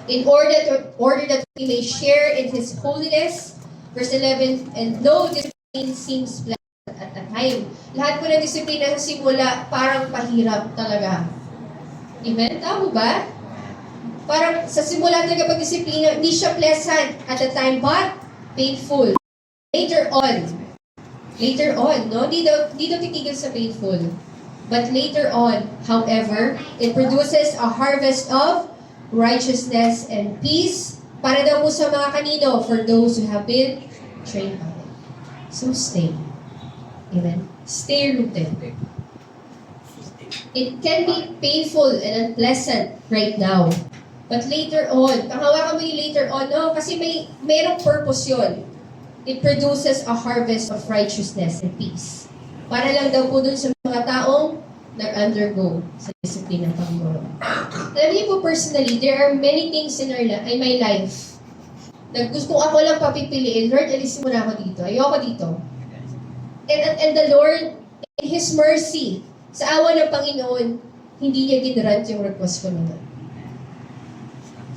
In order that we may share in His holiness, verse 11, and no discipline seems pleasant at a time. Lahat po ng disiplina sa simula, parang pahirap talaga. Amen? Tama ba? Parang sa simula talaga pag-disiplina, hindi siya pleasant at the time, but painful. Later on, no? Di daw titigil sa painful. But later on, however, it produces a harvest of righteousness and peace para daw po sa mga kanino, for those who have been trained by it. So stay. Amen? Stay rooted. It can be painful and unpleasant right now. But later on, panghawakan mo yung later on, no? Kasi mayroong purpose yun. It produces a harvest of righteousness and peace. Para lang daw po dun sa mga taong nag-undergo sa disiplina ng Panginoon. Alam niyo po personally, there are many things in my life na gusto ko ako lang papipiliin. Lord, alisin mo na ako dito. Ayoko dito. And the Lord, in His mercy, sa awa ng Panginoon, hindi niya ginrant yung request ko naman.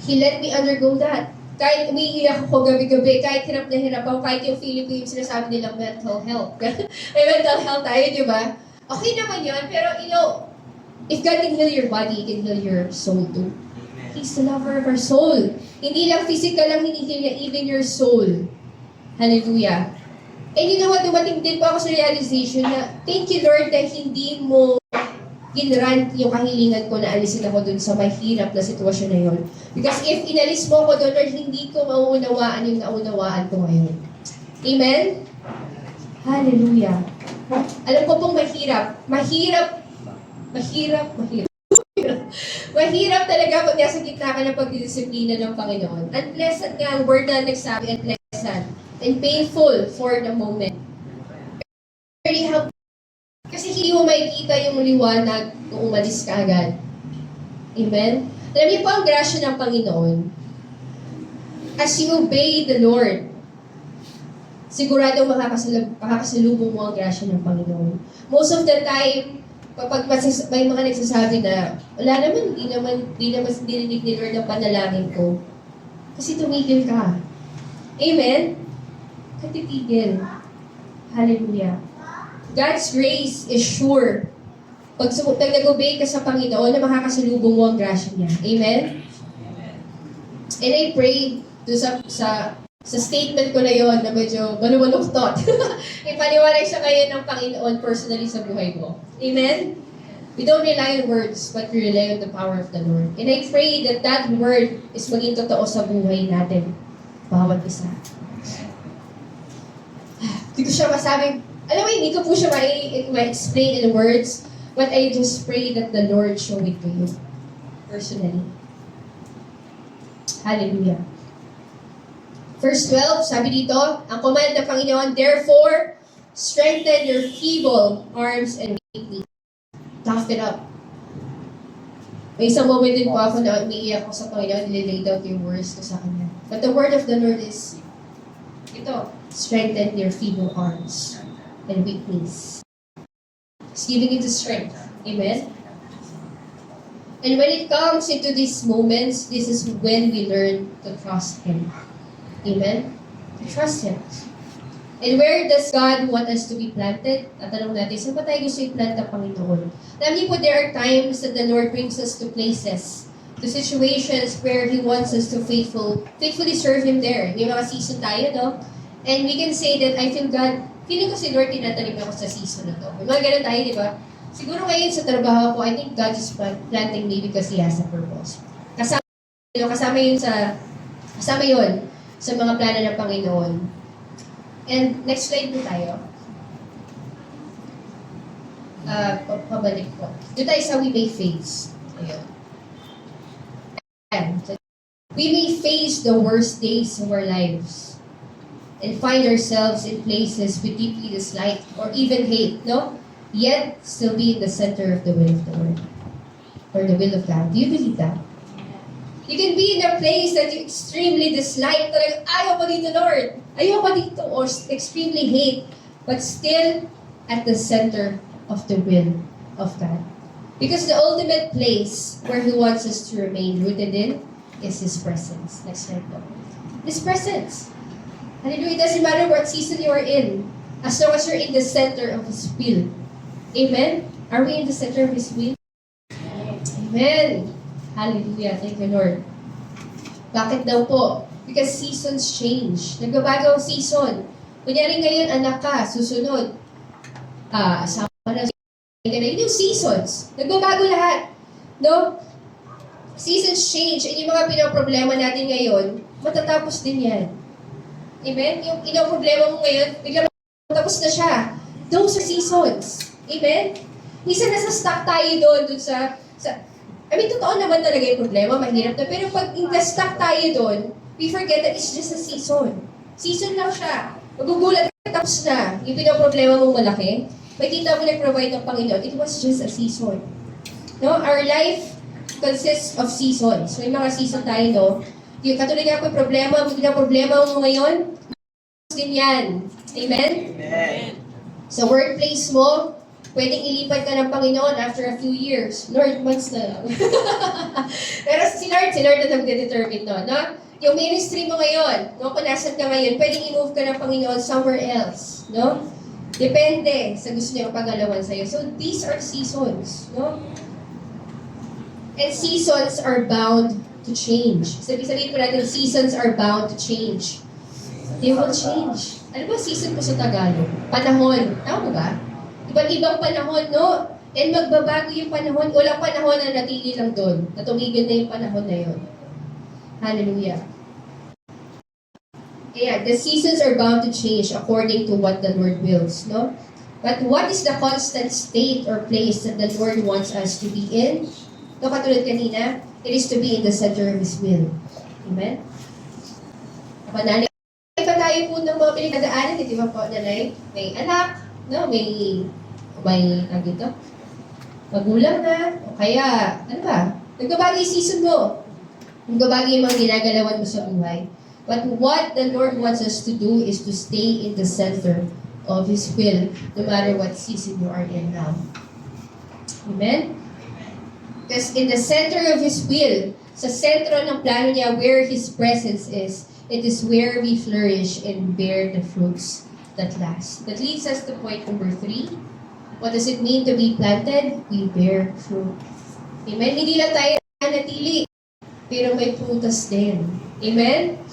He let me undergo that. Kahit umiiyak ako gabi-gabi, kahit hirap na hirap ako, kahit yung feeling ko yung sinasabi nilang mental health. May mental health tayo, di ba? Okay naman yun, pero if God can heal your body, He can heal your soul too. He's the lover of our soul. Hindi lang physical lang hinihil niya, even your soul. Hallelujah. And you know what, dumating din po ako sa realization na, thank you Lord na hindi mo ginrant yung kahilingan ko na alisin ako dun sa mahirap na sitwasyon na yun. Because if inalis mo ko doon, Lord, hindi ko mauunawaan yung naunawaan ko ngayon. Amen? Hallelujah. Alam ko pong mahirap. Mahirap talaga pag nasa gitna ka ng pagdidisiplina ng Panginoon. Unpleasant nga ang word na nagsabi, unpleasant. And painful for the moment. Very helpful. Kasi hindi mo makikita yung liwanag kung umalis ka agad. Amen? Alam niyo po ang grasya ng Panginoon. As you obey the Lord, sigurado makakasalubong mo ang grasya ng Panginoon. Most of the time, kapag may mga nagsasabi na, wala naman, hindi naman dininig ni Lord ang panalangin ko. Kasi tumigil ka. Amen? Katitigil. Hallelujah. God's grace is sure. Pag nag-obey ka sa Panginoon, na makakasalubong mo ang grasya niya. Amen? And I pray sa statement ko na yon na medyo baluktot. Ipaliwanag siya kayo ng Panginoon personally sa buhay mo. Amen? We don't rely on words, but we rely on the power of the Lord. And I pray that that word is maging totoo sa buhay natin. Bawat isa. Hindi ko siya masabing, alam mo, hindi ko po siya ma-explain in words, but I just pray that the Lord show it to you personally. Hallelujah. Verse 12, sabi dito, ang command ng Panginoon, therefore, strengthen your feeble arms and weak knees. Tough it up. May isang moment din po ako na umiiyak ko sa Panginoon, nililay out yung words ko sa Kanya. But the word of the Lord is, ito, strengthen your feeble arms and weak knees. He's giving you the strength. Amen? And when it comes into these moments, this is when we learn to trust Him. Amen? To trust Him. And where does God want us to be planted? Tatanong natin, saan ba tayo gusto i-plant ng Panginoon? Alam niyo po, there are times that the Lord brings us to places, to situations where He wants us to faithfully serve Him there. May mga season tayo, no? And we can say that I feel God, feeling ko si Lord tinatanim ako sa season na to. May mga ganun tayo, di ba? Siguro ngayon sa trabaho ko, I think God is planting me because He has a purpose. Kasama yun sa mga plano ng Panginoon. And next slide po tayo. Pabalik po. Doon tayo sa we may face. Ayan. We may face the worst days of our lives and find ourselves in places we deeply dislike or even hate, no? Yet, still be in the center of the will of the Lord. Or the will of God. Do you believe that? You can be in a place that you extremely dislike. Talagang ayaw mo dito, Lord. ayoko dito, or extremely hate, but still at the center of the will of God. Because the ultimate place where He wants us to remain rooted in is His presence. Next slide po. His presence. Hallelujah. It doesn't matter what season you are in, as long as you're in the center of His will. Amen? Are we in the center of His will? Amen. Hallelujah. Thank you, Lord. Bakit daw po? Because seasons change. Nagbabago ang season. Kunyari ngayon, anak ka, susunod. Asawa na, yung seasons. Nagbabago lahat. No? Seasons change. And yung mga pinaproblema natin ngayon, matatapos din yan. Amen? Yung problema mo ngayon, bigla matapos na siya. Those are seasons. Amen? Minsan nasa stuck tayo doon sa totoo naman talaga yung problema, mahirap na. Pero pag stuck tayo doon, we forget that it's just a season. Season lang siya. Magugulat ka, tapos na. Yung pinaproblema mo malaki, makita mo nag-provide ng Panginoon, it was just a season. No? Our life consists of seasons. So, yung mga season tayo, no? Yung katulad nga po yung problema mo ngayon, din yan. Amen? Amen. Sa workplace mo, pwedeng ilipat ka ng Panginoon after a few years. Lord, months na lang. Pero si Lord na nag-determine no? Yung ministry mo ngayon, no? Kung nasan ka ngayon, pwedeng i-move ka ng Panginoon somewhere else. No? Depende sa gusto niya pagalawan sa'yo. So, these are seasons. No? And seasons are bound to change. Sabihin po natin, seasons are bound to change. They will change. Ano ba season po sa Tagalog? Panahon. Tama ba? Iba't ibang panahon, no? And magbabago yung panahon. Walang panahon na natili lang doon. Natumigil na yung panahon na yun. Hallelujah. Ayan, the seasons are bound to change according to what the Lord wills, no? But what is the constant state or place that the Lord wants us to be in? No, katulad kanina, it is to be in the center of His will. Amen? Pananay pa tayo po ng mga pinagdadaanan, di ba po, nanay? May anak, no? May dito? Magulang na, o kaya, ano ba? Nagbabago yung season mo. Nagbabago yung mga ginagalawan mo sa buhay. But what the Lord wants us to do is to stay in the center of His will, no matter what season you are in now. Amen? Because in the center of His will, sa sentro ng plano niya, where His presence is, it is where we flourish and bear the fruits that last. That leads us to point number 3. What does it mean to be planted? We bear fruit. Amen? Hindi lang tayo nanatili, pero may prutas din. Amen?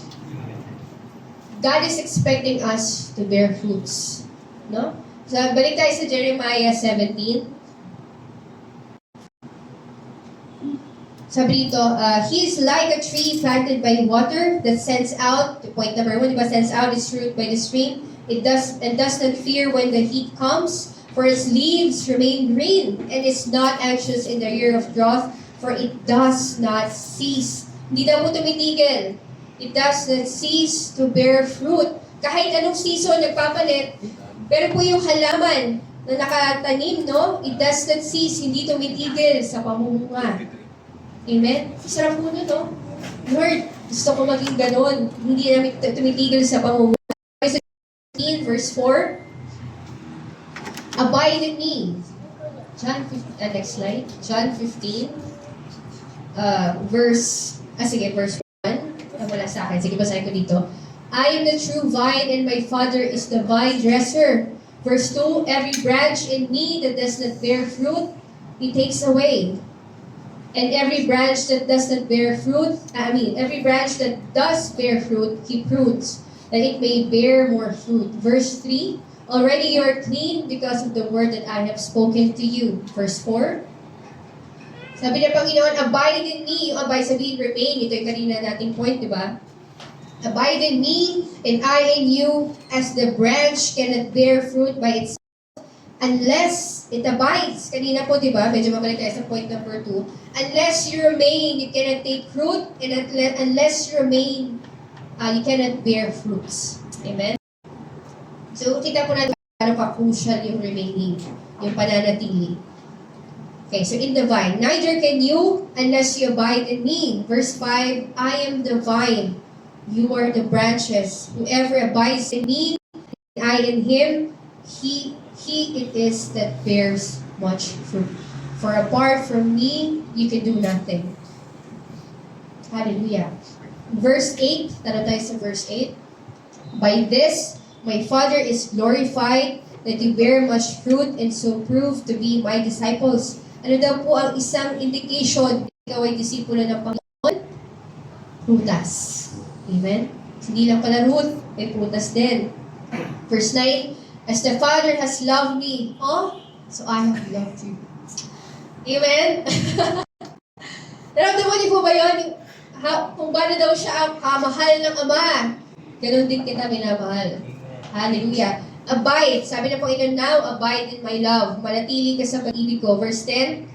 God is expecting us to bear fruits. No? So, balik tayo sa Jeremiah 17. Sabi dito, He is like a tree planted by water that sends out, point number 1, diba, sends out its fruit by the stream. It does not fear when the heat comes, for its leaves remain green, and is not anxious in the year of drought, for it does not cease. Hindi na mo tumitigil. It does not cease to bear fruit. Kahit anong season nagpapalit, pero po yung halaman na nakatanim, no? It does not cease, hindi tumitigil sa pamumunga. Amen? Sarap po nun, no? Lord, gusto ko maging ganon. Hindi namin tumitigil sa pamumunga. Verse 4. Abide in me. John 15, next slide. John 15. Verse 1. Wala sa akin. Sige, basahin ko dito. I am the true vine and my Father is the vine dresser. Verse 2. Every branch in me that does not bear fruit, He takes away. And every branch that does not bear fruit, every branch that does bear fruit, He prunes, that it may bear more fruit. Verse 3. Already you are clean because of the word that I have spoken to you. Verse 4. Sabi ng Panginoon, abide in me. Yung abide, sabihin, remain. Ito yung kanina nating point, di ba? Abide in me, and I in you, as the branch cannot bear fruit by itself, unless it abides. Kanina po, di ba? Medyo mabalik tayo sa point number 2. Unless you remain, you cannot take fruit, and unless you remain, you cannot bear fruits. Amen? So, kita po natin paano ka-crucial yung remaining, yung pananatili. Okay, so in the vine, neither can you unless you abide in me. Verse 5, I am the vine, You are the branches. Whoever abides in me, and I in him, he it is that bears much fruit. For apart from me, you can do nothing. Hallelujah. Verse 8, tara tayo sa verse 8. By this, my Father is glorified, that you bear much fruit and so prove to be my disciples. Ano daw po ang isang indication ikaw ay disipulo ng Panginoon? Prutas. Amen? Hindi lang pala root, may prutas din. Verse 9, as the Father has loved me, so I have loved you. Amen? Naramdaman niyo po ba yun? Kung paano daw siya ang kamahal ng Ama, ganun din kita minamahal. Hallelujah. Abide. Sabi na po ito, now abide in my love. Manatili ka sa pag-ibig ko. Verse 10,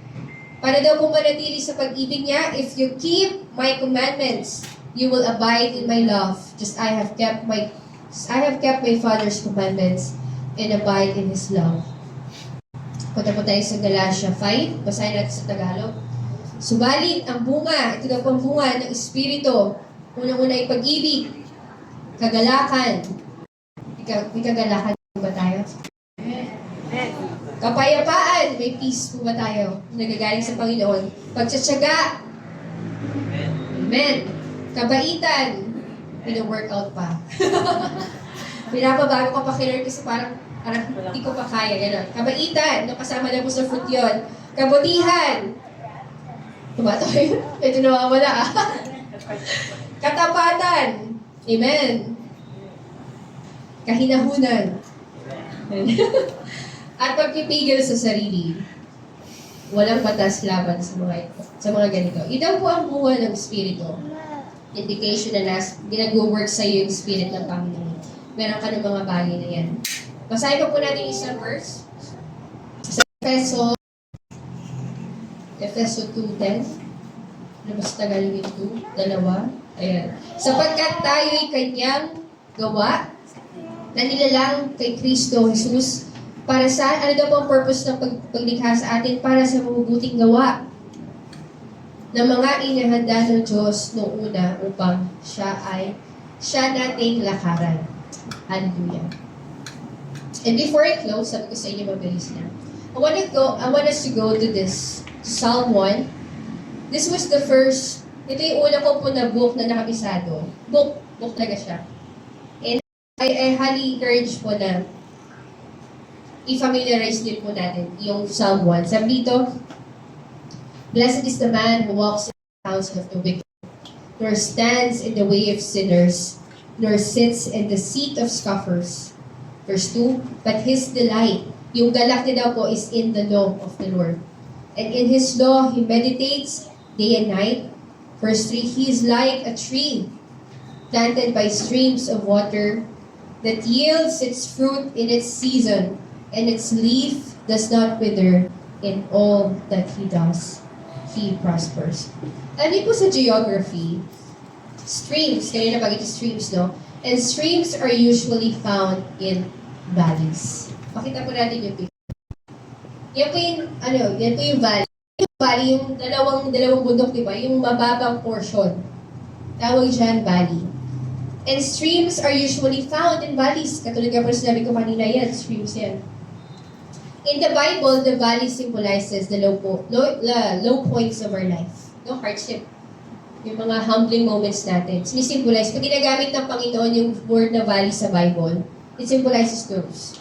para daw po manatili sa pag-ibig niya, if you keep my commandments, you will abide in my love. Just I have kept my Father's commandments and abide in His love. Punta po tayo sa Galatia 5. Basahin natin sa Tagalog. Subalit ang bunga, ito daw pang bunga ng Espiritu. Unang-una ay pag-ibig, kagalakan. May kagalakan ba tayo? Kapayapaan, may peace po ba tayo? Nagagaling sa Panginoon. Pagtsatsaga. Amen. Kabaitan. Pino-workout pa. Pinapabago ka pa kay Lord kasi parang hindi ko pa kaya. Gano'n. Kabaitan. Kasama na po sa fruit yun. Kabutihan. Tumatayo. Ito nawawala Katapatan. Amen. Kahinahunan. At pagpipigil sa sarili. Walang batas laban sa mga ganito. Ito po ang buwan ng Espiritu. Indication na ginag-work sa iyo yung Spirit ng Panginoon. Meron ka ng mga bagay na yan. Basahin pa po natin isang verse. Sa Efeso 2:10. Mas tagal yung 2. Dalawa. Ayan. Sapagkat tayo'y kanyang gawa na nilalang kay Kristo Jesus para sa, ano daw po ang purpose ng paglikha sa atin? Para sa mabubuting gawa na mga inihanda ng Diyos noong una upang siya nating lakaran. Hallelujah. And before I close, sabi ko sa inyo mabilis na. I want us to go to this Psalm 1. This was the first, ito yung una ko po na book na nakabisado. Book talaga siya. And I highly encourage po na i-familiarize din po natin yung Psalm 1. Sabi dito, blessed is the man who walks in the counsel of the wicked, nor stands in the way of sinners, nor sits in the seat of scoffers. Verse 2, but his delight, yung galak niya daw po is in the law of the Lord. And in his law, he meditates day and night. Verse 3, he is like a tree planted by streams of water that yields its fruit in its season, and its leaf does not wither. In all that he does, he prospers. Ano po sa geography? Streams, kanina pag ito streams, no? And streams are usually found in valleys. Pakita po natin yung picture. Yan po yung valley. Yung valley, yung dalawang bundok, di ba? Yung mababang portion. Tawag dyan, valley. And streams are usually found in valleys. Katulad ka po sinabi ko kanina yan, streams yan. In the Bible, the valley symbolizes the low points of our life. No hardship. Yung mga humbling moments natin. Sinisymbolize. Pag ginagamit ng Panginoon yung word na valley sa Bible, it symbolizes those.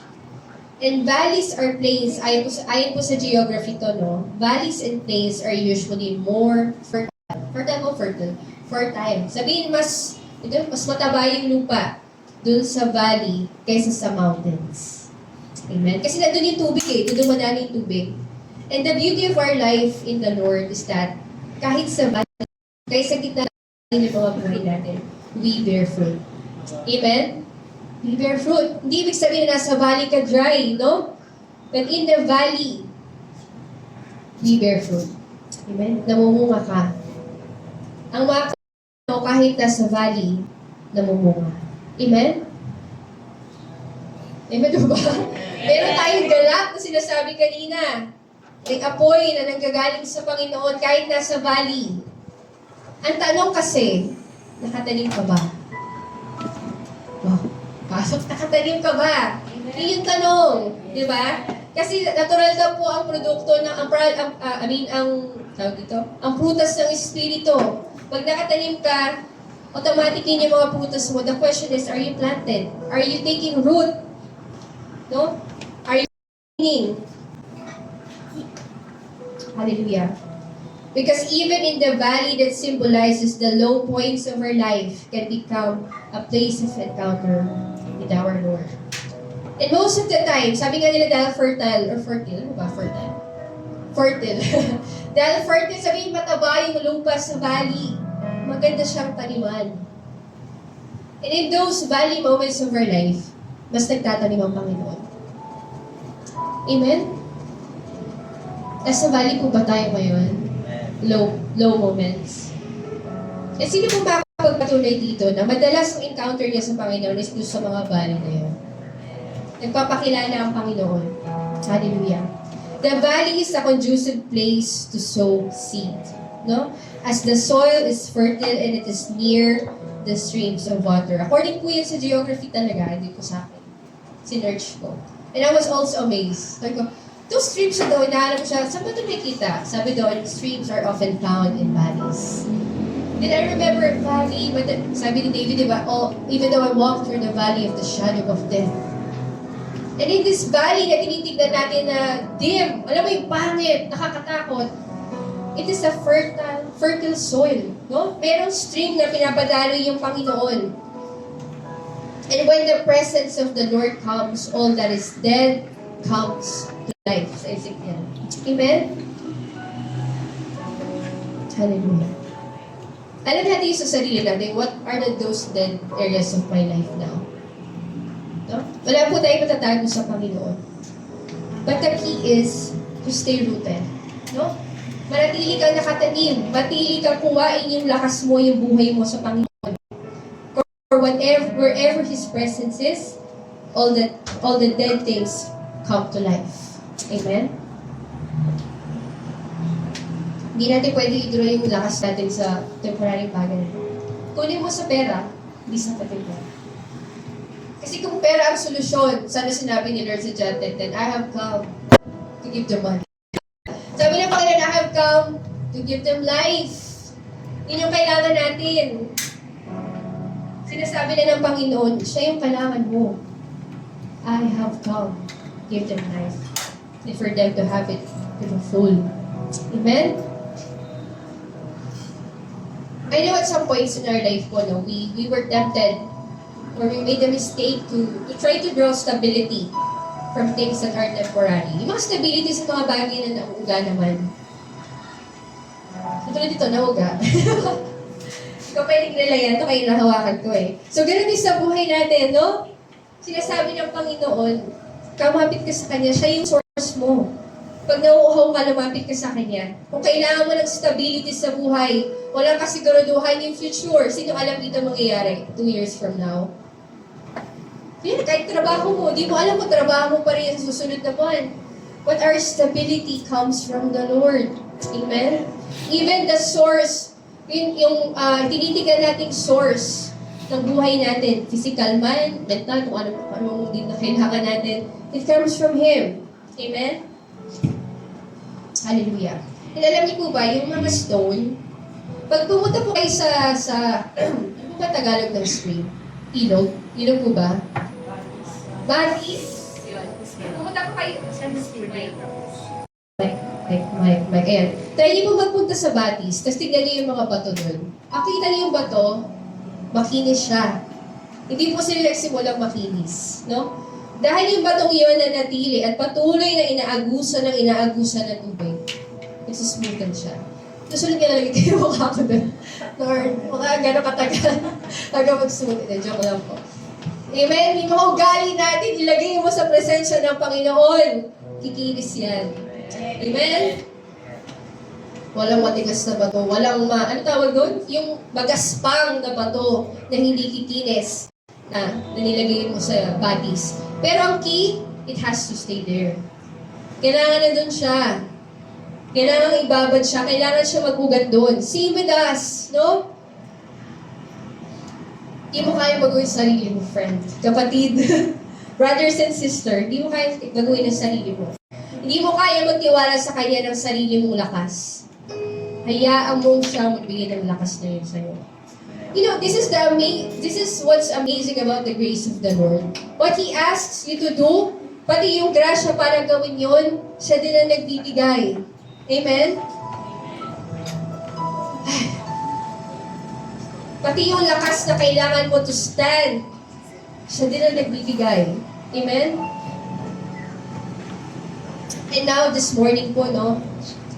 And valleys or plains, ayon po sa geography to, no? Valleys and plains are usually more fertile. Sabihin, mas mataba yung lupa dun sa valley kaysa sa mountains. Amen? Kasi nandun yung tubig doon dumadaan yung tubig. And the beauty of our life in the Lord is that kahit sa valley, kahit sa gitna ng mga buhay natin, we bear fruit. Amen? We bear fruit. Hindi ibig sabihin na nasa valley ka dry, no? But in the valley, we bear fruit. Amen? Namumunga ka. Ang mga kahit nasa valley, namumunga. Amen? Amen ba? Meron tayong galak na sinasabi kanina. May apoy na nanggagaling sa Panginoon kahit nasa valley. Ang tanong kasi, nakatanim ka ba? Nakatanim ka ba? Yun yung tanong, di ba? Kasi natural daw po ang produkto ng ang prutas ng espiritu. Pag nakatanim ka, automatic yun yung mga prutas mo. The question is, are you planted? Are you taking root? No? Are you meaning? Hallelujah. Because even in the valley that symbolizes the low points of our life can become a place of encounter with our Lord. And most of the time, sabi nga nila dahil fertile, ano ba fertile? Fertile. Dahil fertile, sabihin mataba yung lupa sa valley. Maganda siyang taniman. And in those valley moments of our life, mas nagtatanim ang Panginoon. Amen? Nasa valley po ba tayo ngayon? Low moments. At sino po makapagpatuloy dito na madalas ang encounter niya sa Panginoon is doon sa mga valley na yun? Nagpapakilala ang Panginoon. Hallelujah. The valley is a conducive place to sow seed. No? As the soil is fertile and it is near the streams of water. According po yun sa geography talaga, hindi po sa akin. Sinerch ko. And I was also amazed. Sabi ko, those streams na daw, inahanap ko siya, saan ba ito nakikita? Sabi doon, streams are often found in valleys. And I remember valley, but sabi ni David, diba, even though I walk through the valley of the shadow of death. And in this valley na tinitignan natin na dim, alam mo yung pangit, nakakatakot, it is a fertile soil. No? Merong stream na pinapadaloy yung Panginoon. And when the presence of the Lord comes, all that is dead comes to life. Sa Ezekiel. Amen? Hallelujah. Alam natin sa sarili natin, what are those dead areas of my life now? No? Wala po tayong matatago sa Panginoon. But the key is to stay rooted. No? Manatili kang nakatanim. Matili kang kuwain yung lakas mo, yung buhay mo sa Panginoon. For wherever His presence is, all the dead things come to life. Amen? Hindi natin pwede i-draw yung lakas natin sa temporary bagay. Kunin mo sa pera, hindi sa temporary. Kasi kung pera ang solusyon, sana sinabi ni Lord sa John 10:10, I have come to give them money. Sabi ng Panginoon, I have come to give them life. Yun yung kailangan natin. Sinasabi na ng Panginoon, siya yung kailangan mo. I have come to give them life. And for them to have it to the full. Amen? I know at some points in our life po, no, we were tempted or we made a mistake to try to draw stability from things that are temporary. Yung mga stability sa mga bagay na nauuga naman. So, tulad dito, nauuga. Ikaw pwedeng nilayan, ito kayo nahawakan ko eh. So, ganun din sa buhay natin, no? Sinasabi ng Panginoon, kamapit ka sa Kanya, siya yung source mo. Pag nauuhaw ka, lumapit ka sa Kanya. Kung kailangan mo ng stability sa buhay, walang kasiguraduhan yung future. Sino alam dito mangyayari 2 years from now? Yan, kahit trabaho mo, di mo alam kung trabaho mo pa rin sa susunod na buwan. But our stability comes from the Lord. Amen? Even the source, yung tinitigan nating source ng buhay natin, physical man, mental, kung anong din na kailangan natin, it comes from Him. Amen? Hallelujah. And alam niyo po ba, yung mga stone, pag pumunta po kayo sa ano ba Tagalog ng stream? Ilog? Ilog po ba? Batis? Pumunta po kayo sa stream. Mike, ayan. Try niyo po magpunta sa Batis, tapos tignan niyo yung mga bato doon. Akita niyo yung bato, makinis siya. Hindi po sila nagsimulang makinis. No? Dahil yung batong iyon na natili at patuloy na inaagusan ng tubig, nagsusmoothan siya. Susunod ka nalagay kayo mukha ko doon. Lord, mukha gano'ng katagal. Hanggang mag-smooth. Joke lang po. Amen? Yung mga ugali natin, ilagay mo sa presensya ng Panginoon. Kikinis yan. Amen? Walang matigas na bato. Walang ano tawag doon? Yung magaspang na bato na hindi kikinis na nilagay mo sa batis. Pero ang key, it has to stay there. Kailangan na doon siya. Kailangan ibabad siya. Kailangan siya mag-ugat doon. Same with us, no? Di mo kaya baguhin sarili mo, friend. Kapatid, brothers and sister, di mo kaya baguhin ang sarili mo. Hindi mo kaya magtiwala sa Kanya ng sarili mong lakas. Hayaan mo siya magbigay ng lakas na yun sa'yo. You know, this is what's amazing about the grace of the Lord. What He asks you to do, pati yung grasya para gawin yun, siya din ang nagbibigay. Amen? Pati yung lakas na kailangan mo to stand, siya din ang nagbibigay. Amen? And now, this morning po, no,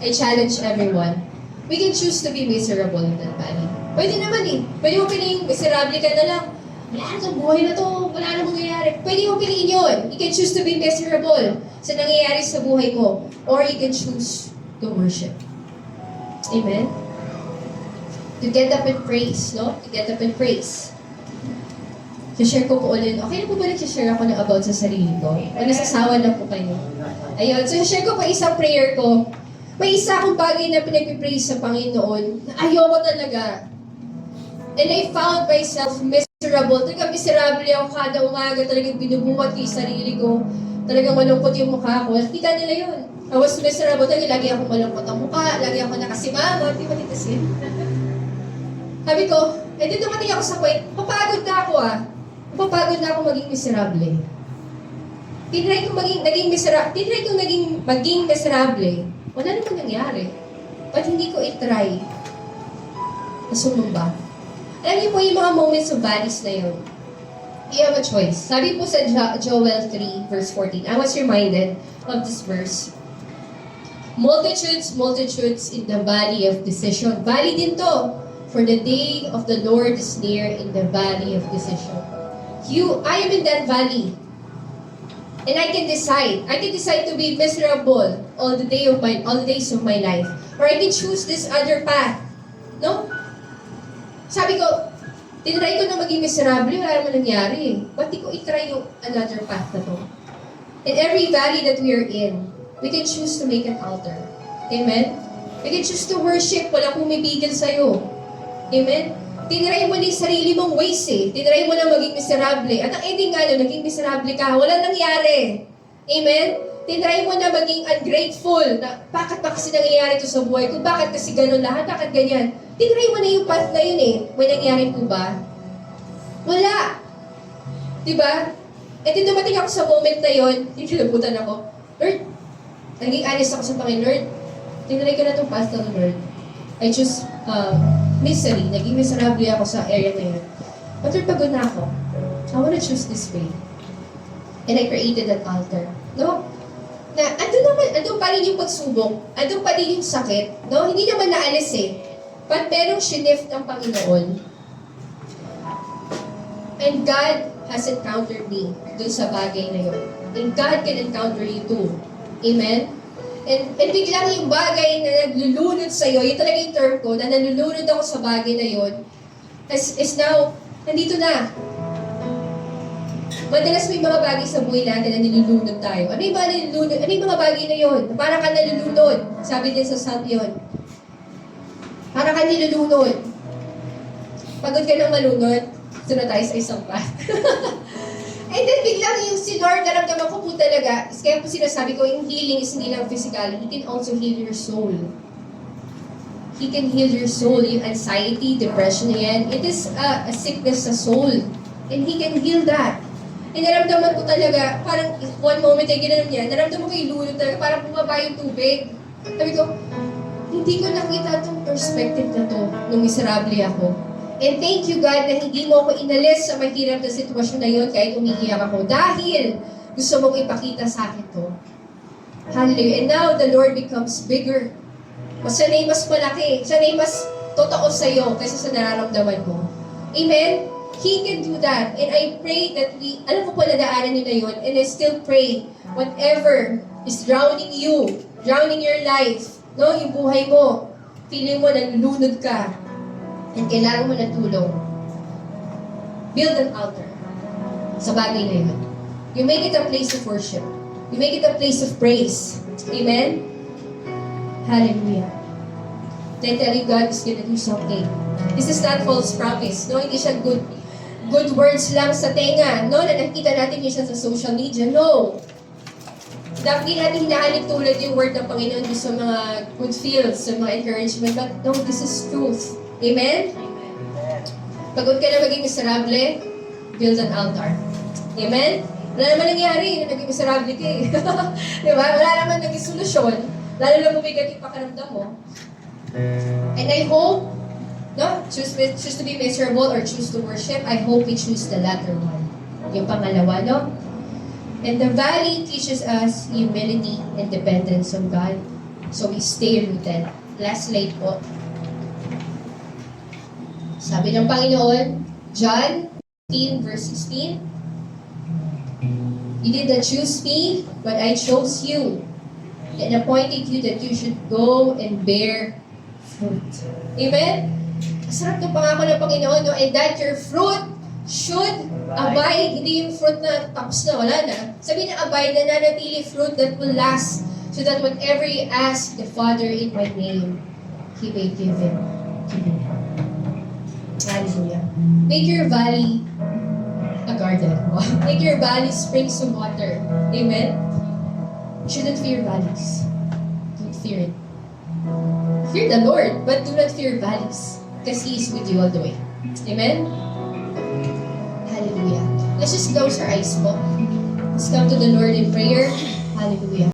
I challenge everyone. We can choose to be miserable in that valley. Pwede naman eh. Pwede mo piliin, miserable ka na lang. Wala na sa buhay na to, wala na mangyayari. Pwede mo piliin yun. You can choose to be miserable sa nangyayari sa buhay mo. Or you can choose to worship. Amen? To get up and praise, no? To get up and praise. Share ko po ulit. Okay na po ba nag-share ako na about sa sarili ko? O nasasawa na po kayo? Ayun. So, share ko pa isang prayer ko. May isa akong bagay na pinag-praise sa Panginoon na ayoko talaga. And I found myself miserable. Talaga miserable ako kada umaga. Talagang binubuhat ko yung sarili ko. Talagang malungkot yung mukha ko. Kita nila yun. I was miserable. Talaga lagi akong malungkot ang mukha. Lagi ako nakasimangot. Di ba titasin? Sabi ko, di dumating ako sa point, papagod na ako Papagod na ako maging miserable. Tinry kong maging miserable. Wala naman nangyari. Ba't hindi ko itry na sumumba? Alam niyo po yung mga moments of valleys na yun. You have a choice. Sabi po sa Joel 3 verse 14, I was reminded of this verse. Multitudes in the valley of decision. Valley din to. For the day of the Lord is near in the valley of decision. I am in that valley. And I can decide. I can decide to be miserable all the days of my life. Or I can choose this other path. No? Sabi ko, tinry ko na maging miserable, wala naman nangyari. Ba't di ko itry yung another path na to? In every valley that we are in, we can choose to make an altar. Amen? We can choose to worship, walang pumipigil sa'yo. Amen? Tinry mo na yung sarili mong ways eh. Tinry mo na maging miserable. At ang ending nga nun, naging miserable ka, walang nangyari. Amen? Tinry mo na maging ungrateful. Na, bakit ba kasi nangyayari ito sa buhay ko? Bakit kasi ganun lahat? Bakit ganyan? Tinry mo na yung path na yun eh. May nangyari po ba? Wala. Diba? E din dumating ako sa moment na yun, kilabutan ako. Lord, naging honest ako sa Panginoon. Lord, tinry ko na itong path na Lord. I choose misery. Naging miserable ako sa area na yun. But Lord, pagod na ako. I wanna choose this way. And I created an altar. No? Na, andun pa rin yung pagsubok. Andun pa rin yung sakit. No? Hindi naman naalis eh. But merong sinift ang Panginoon. And God has encountered me dun sa bagay na yun. And God can encounter you too. Amen? And biglang yung bagay na naglulunod sa'yo, yun talaga yung term ko, na nalulunod ako sa bagay na yun, is now, nandito na. Madalas may mga bagay sa buhay natin na nilulunod tayo. Ano yung mga bagay na yun? Para ka nalulunod. Sabi din sa Psalm yun. Para ka nilulunod. Pagod ka ng malunod, sunod tayo sa isang path. And then biglang yung si Lord, naramdaman ko po talaga, kaya po sinasabi ko, yung healing is hindi lang physically, He can also heal your soul. He can heal your soul, yung anxiety, depression na yan. It is a sickness sa soul. And He can heal that. And naramdaman ko talaga, parang one moment ay ginanon niya, naramdaman ko yung lunod talaga, parang bumaba yung tubig. Sabi ko, hindi ko nakita itong perspective na to nung miserable ako. And thank you, God, na hindi mo ako inalis sa mahirap na sitwasyon na yun kahit umiiyak ako. Dahil gusto mong ipakita sa akin to. Hallelujah. And now, the Lord becomes bigger. Siya na mas malaki. Siya na mas totoo sa'yo kaysa sa nararamdaman mo. Amen? He can do that. And I pray that alam ko po nadaanan nyo na yun, and I still pray, whatever is drowning you, drowning your life, no, yung buhay mo, feeling mo nalulunod ka, and kailangan mo ng tulong, build an altar sa bagay na yun. You make it a place of worship. You make it a place of praise. Amen? Hallelujah. Then tell you God is gonna do something. This is not false promise. No, hindi siya good. good words lang sa tenga, no? Na nakita natin minsan sa social media. No. Dapat hindi natin hinahalik tulad yung word ng Panginoon doon sa mga good feels, sa mga encouragement. But no, this is truth. Amen? Pagod ka na maging miserable, build an altar. Amen? Wala naman nangyari na naging miserable ka eh. Diba? Wala naman naging solusyon. Lalo lang bumigat yung pakaramdam mo. And I hope, no, choose to be miserable or choose to worship, I hope we choose the latter one. Yung pangalawa, no? And the valley teaches us humility and dependence on God. So we stay rooted. Last slide po. Sabi ng Panginoon, John 15 verse 16, You did not choose me, but I chose you and appointed you that you should go and bear fruit. Amen? Masarap ng pangako ng Panginoon, no? And that your fruit should abide. Hindi yung fruit na tapos na, wala na. Sabi na abide, na nanatili fruit that will last, so that whatever you ask the Father in my name, He may give it to you. Hallelujah. Make your valley a garden. Make your valley springs of water. Amen? You shouldn't fear valleys. Don't fear it. Fear the Lord, but do not fear valleys, because He is with you all the way. Amen? Hallelujah. Let's just close our eyes po. Let's come to the Lord in prayer. Hallelujah.